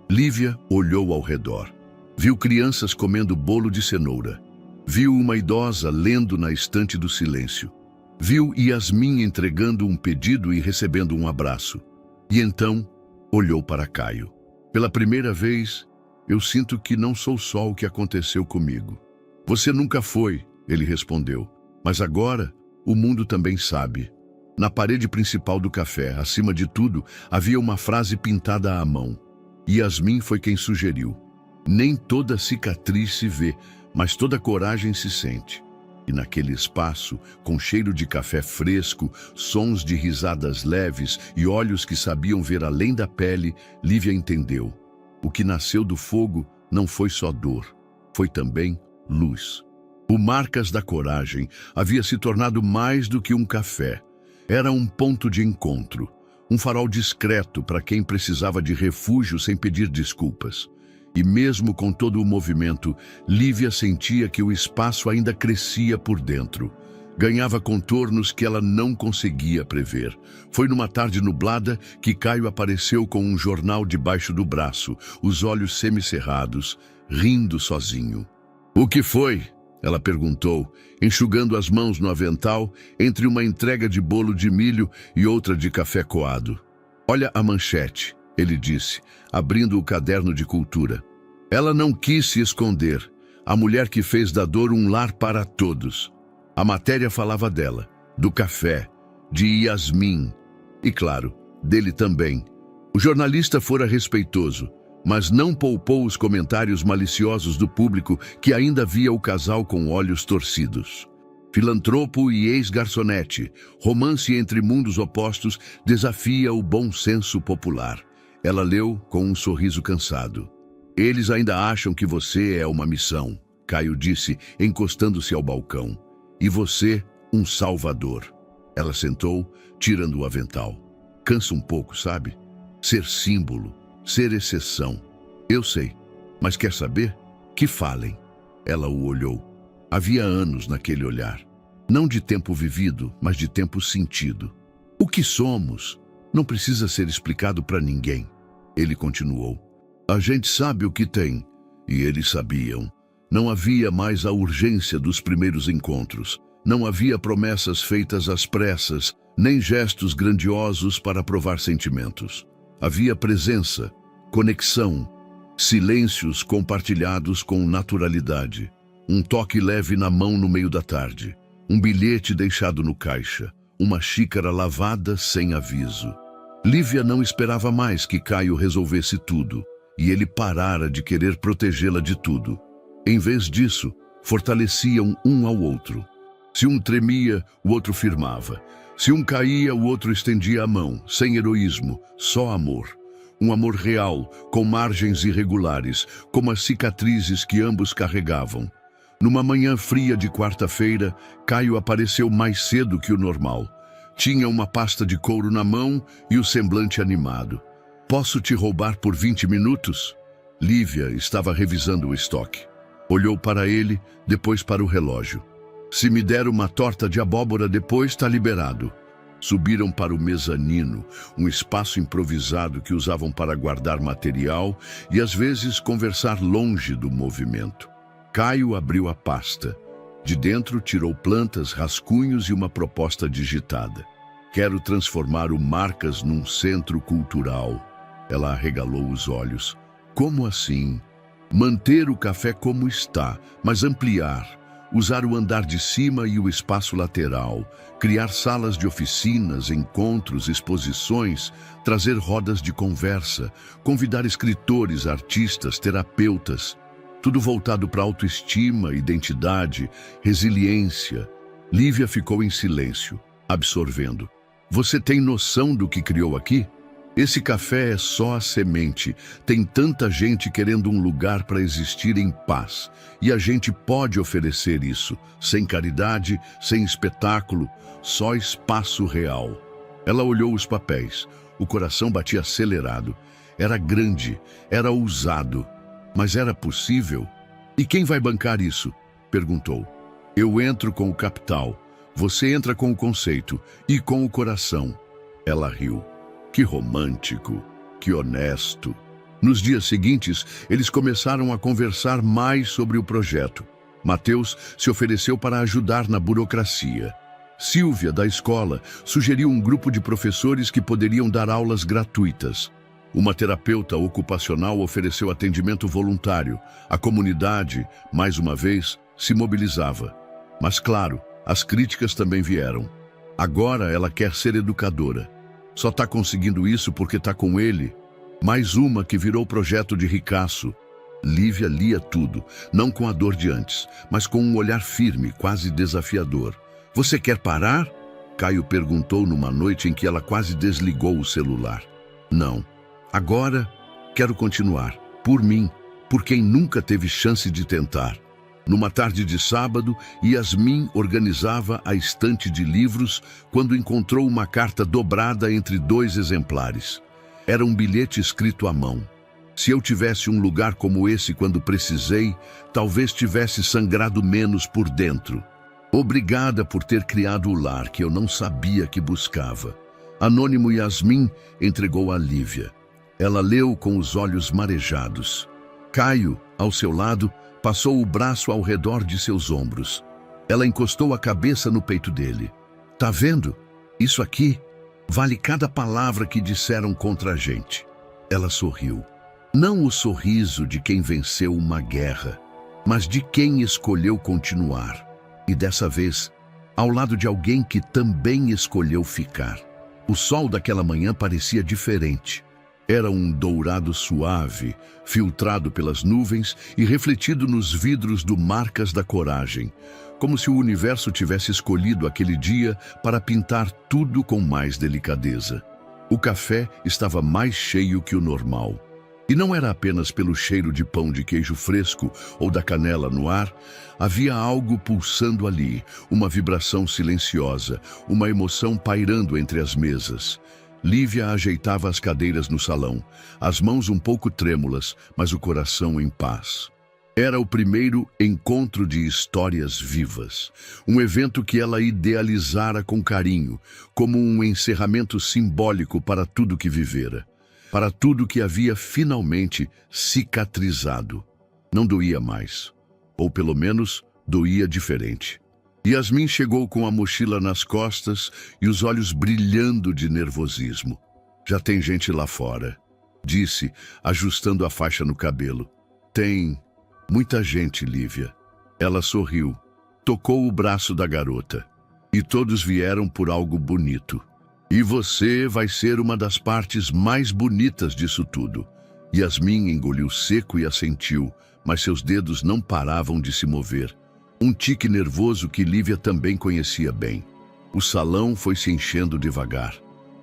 Lívia olhou ao redor. Viu crianças comendo bolo de cenoura. Viu uma idosa lendo na estante do silêncio. Viu Yasmin entregando um pedido e recebendo um abraço. E então, olhou para Caio. Pela primeira vez, eu sinto que não sou só o que aconteceu comigo. Você nunca foi, ele respondeu. Mas agora, o mundo também sabe. Na parede principal do café, acima de tudo, havia uma frase pintada à mão. Yasmin foi quem sugeriu. Nem toda cicatriz se vê, mas toda coragem se sente. E naquele espaço, com cheiro de café fresco, sons de risadas leves e olhos que sabiam ver além da pele, Lívia entendeu. O que nasceu do fogo não foi só dor, foi também luz. O Marcas da Coragem havia se tornado mais do que um café. Era um ponto de encontro, um farol discreto para quem precisava de refúgio sem pedir desculpas. E mesmo com todo o movimento, Lívia sentia que o espaço ainda crescia por dentro. Ganhava contornos que ela não conseguia prever. Foi numa tarde nublada que Caio apareceu com um jornal debaixo do braço, os olhos semicerrados, rindo sozinho. "O que foi?" ela perguntou, enxugando as mãos no avental entre uma entrega de bolo de milho e outra de café coado. "Olha a manchete", ele disse, abrindo o caderno de cultura. Ela não quis se esconder. A mulher que fez da dor um lar para todos. A matéria falava dela, do café, de Yasmin e, claro, dele também. O jornalista fora respeitoso, mas não poupou os comentários maliciosos do público que ainda via o casal com olhos torcidos. Filantropo e ex-garçonete, romance entre mundos opostos, desafia o bom senso popular. Ela leu com um sorriso cansado. "Eles ainda acham que você é uma missão", Caio disse, encostando-se ao balcão. "E você, um salvador." Ela sentou, tirando o avental. "Cansa um pouco, sabe? Ser símbolo, ser exceção. Eu sei, mas quer saber? Que falem." Ela o olhou. Havia anos naquele olhar. Não de tempo vivido, mas de tempo sentido. "O que somos não precisa ser explicado para ninguém." Ele continuou. "A gente sabe o que tem." E eles sabiam. Não havia mais a urgência dos primeiros encontros. Não havia promessas feitas às pressas, nem gestos grandiosos para provar sentimentos. Havia presença, conexão, silêncios compartilhados com naturalidade. Um toque leve na mão no meio da tarde. Um bilhete deixado no caixa. Uma xícara lavada sem aviso. Lívia não esperava mais que Caio resolvesse tudo, e ele parara de querer protegê-la de tudo. Em vez disso, fortaleciam um ao outro. Se um tremia, o outro firmava. Se um caía, o outro estendia a mão, sem heroísmo, só amor. Um amor real, com margens irregulares, como as cicatrizes que ambos carregavam. Numa manhã fria de quarta-feira, Caio apareceu mais cedo que o normal. Tinha uma pasta de couro na mão e o semblante animado. "Posso te roubar por 20 minutos?" Lívia estava revisando o estoque. Olhou para ele, depois para o relógio. "Se me der uma torta de abóbora depois, está liberado." Subiram para o mezanino, um espaço improvisado que usavam para guardar material e às vezes conversar longe do movimento. Caio abriu a pasta. De dentro tirou plantas, rascunhos e uma proposta digitada. "Quero transformar o Marcas num centro cultural." Ela arregalou os olhos. "Como assim?" "Manter o café como está, mas ampliar. usar o andar de cima e o espaço lateral, criar salas de oficinas, encontros, exposições, trazer rodas de conversa, convidar escritores, artistas, terapeutas, tudo voltado para autoestima, identidade, resiliência. Lívia ficou em silêncio, absorvendo. Você tem noção do que criou aqui? Esse café é só a semente. Tem tanta gente querendo um lugar para existir em paz. E a gente pode oferecer isso, sem caridade, sem espetáculo, só espaço real. Ela olhou os papéis. O coração batia acelerado. Era grande, era ousado. Mas era possível? E quem vai bancar isso? Perguntou. Eu entro com o capital. Você entra com o conceito e com o coração. Ela riu. Que romântico, que honesto. Nos dias seguintes, eles começaram a conversar mais sobre o projeto. Mateus se ofereceu para ajudar na burocracia. Silvia, da escola, sugeriu um grupo de professores que poderiam dar aulas gratuitas. Uma terapeuta ocupacional ofereceu atendimento voluntário. A comunidade, mais uma vez, se mobilizava. Mas, claro, as críticas também vieram. Agora ela quer ser educadora. Só está conseguindo isso porque está com ele. Mais uma que virou projeto de ricaço. Lívia lia tudo, não com a dor de antes, mas com um olhar firme, quase desafiador. Você quer parar? Caio perguntou numa noite em que ela quase desligou o celular. Não. Agora, quero continuar. Por mim, por quem nunca teve chance de tentar. Numa tarde de sábado, Yasmin organizava a estante de livros quando encontrou uma carta dobrada entre 2 exemplares. Era um bilhete escrito à mão. Se eu tivesse um lugar como esse quando precisei, talvez tivesse sangrado menos por dentro. Obrigada por ter criado o lar que eu não sabia que buscava. Anônimo Yasmin entregou a Lívia. Ela leu com os olhos marejados. Caio, ao seu lado, passou o braço ao redor de seus ombros. Ela encostou a cabeça no peito dele. Tá vendo? Isso aqui vale cada palavra que disseram contra a gente. Ela sorriu. Não o sorriso de quem venceu uma guerra, mas de quem escolheu continuar. E dessa vez, ao lado de alguém que também escolheu ficar. O sol daquela manhã parecia diferente. Era um dourado suave, filtrado pelas nuvens e refletido nos vidros do Marcas da Coragem, como se o universo tivesse escolhido aquele dia para pintar tudo com mais delicadeza. O café estava mais cheio que o normal. E não era apenas pelo cheiro de pão de queijo fresco ou da canela no ar. Havia algo pulsando ali, uma vibração silenciosa, uma emoção pairando entre as mesas. Lívia ajeitava as cadeiras no salão, as mãos um pouco trêmulas, mas o coração em paz. Era o primeiro encontro de histórias vivas, um evento que ela idealizara com carinho, como um encerramento simbólico para tudo que vivera, para tudo que havia finalmente cicatrizado. Não doía mais, ou pelo menos doía diferente. Yasmin chegou com a mochila nas costas e os olhos brilhando de nervosismo. Já tem gente lá fora, disse, ajustando a faixa no cabelo. Tem muita gente, Lívia. Ela sorriu, tocou o braço da garota. E todos vieram por algo bonito. E você vai ser uma das partes mais bonitas disso tudo. Yasmin engoliu seco e assentiu, mas seus dedos não paravam de se mover. Um tique nervoso que Lívia também conhecia bem. O salão foi se enchendo devagar.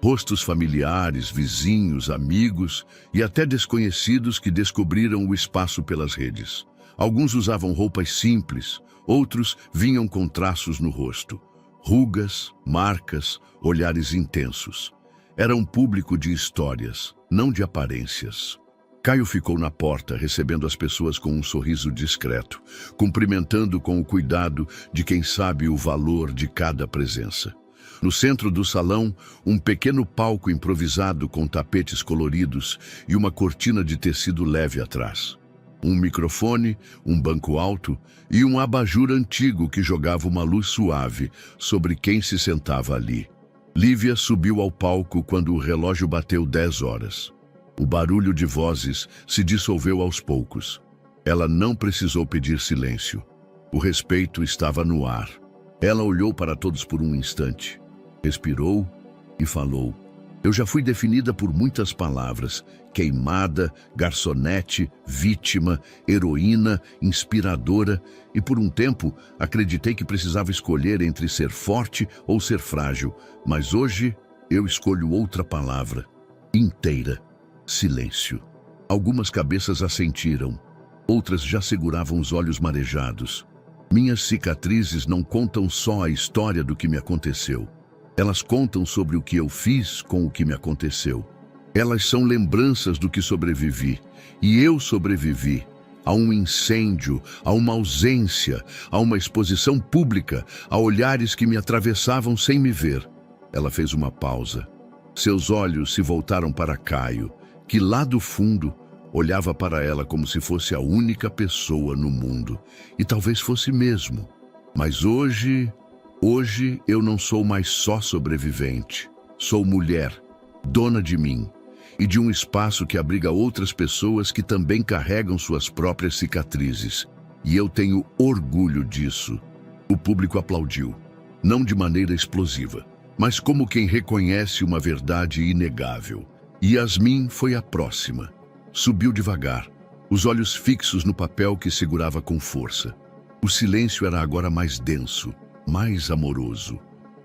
Rostos familiares, vizinhos, amigos e até desconhecidos que descobriram o espaço pelas redes. Alguns usavam roupas simples, outros vinham com traços no rosto. Rugas, marcas, olhares intensos. Era um público de histórias, não de aparências. Caio ficou na porta, recebendo as pessoas com um sorriso discreto, cumprimentando com o cuidado de quem sabe o valor de cada presença. No centro do salão, um pequeno palco improvisado com tapetes coloridos e uma cortina de tecido leve atrás. Um microfone, um banco alto e um abajur antigo que jogava uma luz suave sobre quem se sentava ali. Lívia subiu ao palco quando o relógio bateu 10 horas. O barulho de vozes se dissolveu aos poucos. Ela não precisou pedir silêncio. O respeito estava no ar. Ela olhou para todos por um instante, respirou e falou: eu já fui definida por muitas palavras: queimada, garçonete, vítima, heroína, inspiradora, e por um tempo acreditei que precisava escolher entre ser forte ou ser frágil, mas hoje eu escolho outra palavra: inteira. Silêncio. Algumas cabeças assentiram, outras já seguravam os olhos marejados. Minhas cicatrizes não contam só a história do que me aconteceu. Elas contam sobre o que eu fiz com o que me aconteceu. Elas são lembranças do que sobrevivi. E eu sobrevivi a um incêndio, a uma ausência, a uma exposição pública, a olhares que me atravessavam sem me ver. Ela fez uma pausa. Seus olhos se voltaram para Caio, que lá do fundo olhava para ela como se fosse a única pessoa no mundo. E talvez fosse mesmo. Mas hoje eu não sou mais só sobrevivente. Sou mulher, dona de mim e de um espaço que abriga outras pessoas que também carregam suas próprias cicatrizes. E eu tenho orgulho disso. O público aplaudiu, não de maneira explosiva, mas como quem reconhece uma verdade inegável. Yasmin foi a próxima. Subiu devagar, os olhos fixos no papel que segurava com força. O silêncio era agora mais denso, mais amoroso.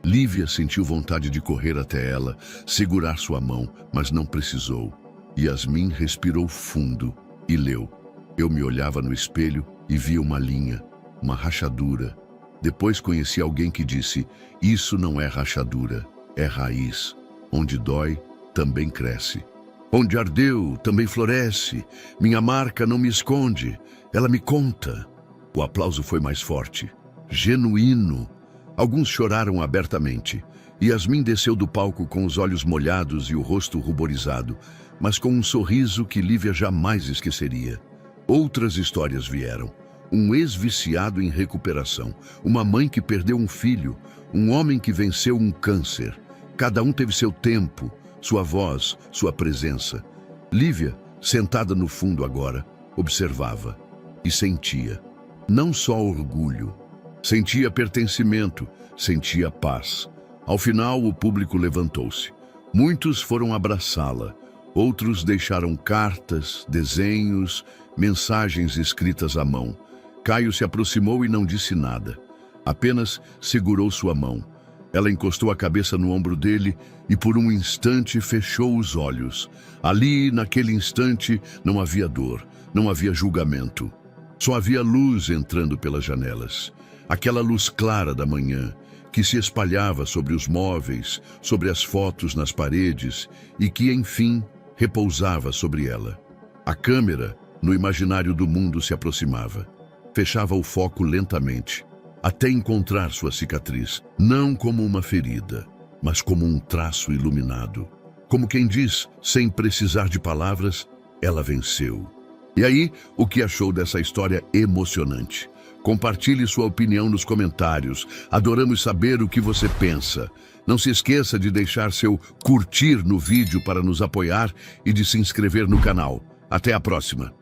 Lívia sentiu vontade de correr até ela, segurar sua mão, mas não precisou. Yasmin respirou fundo e leu. Eu me olhava no espelho e via uma linha, uma rachadura. Depois conheci alguém que disse: isso não é rachadura, é raiz. Onde dói, também cresce. Onde ardeu, também floresce. Minha marca não me esconde, ela me conta. O aplauso foi mais forte, genuíno. Alguns choraram abertamente. Yasmin desceu do palco com os olhos molhados e o rosto ruborizado, mas com um sorriso que Lívia jamais esqueceria. Outras histórias vieram. Um ex-viciado em recuperação, uma mãe que perdeu um filho, um homem que venceu um câncer. Cada um teve seu tempo, sua voz, sua presença. Lívia, sentada no fundo agora, observava e sentia. Não só orgulho, sentia pertencimento, sentia paz. Ao final, o público levantou-se. Muitos foram abraçá-la, outros deixaram cartas, desenhos, mensagens escritas à mão. Caio se aproximou e não disse nada. Apenas segurou sua mão. Ela encostou a cabeça no ombro dele e por um instante fechou os olhos. Ali, naquele instante, não havia dor, não havia julgamento. Só havia luz entrando pelas janelas. Aquela luz clara da manhã, que se espalhava sobre os móveis, sobre as fotos nas paredes e que, enfim, repousava sobre ela. A câmera, no imaginário do mundo, se aproximava. Fechava o foco lentamente, até encontrar sua cicatriz, não como uma ferida, mas como um traço iluminado. Como quem diz, sem precisar de palavras, ela venceu. E aí, o que achou dessa história emocionante? Compartilhe sua opinião nos comentários. Adoramos saber o que você pensa. Não se esqueça de deixar seu curtir no vídeo para nos apoiar e de se inscrever no canal. Até a próxima!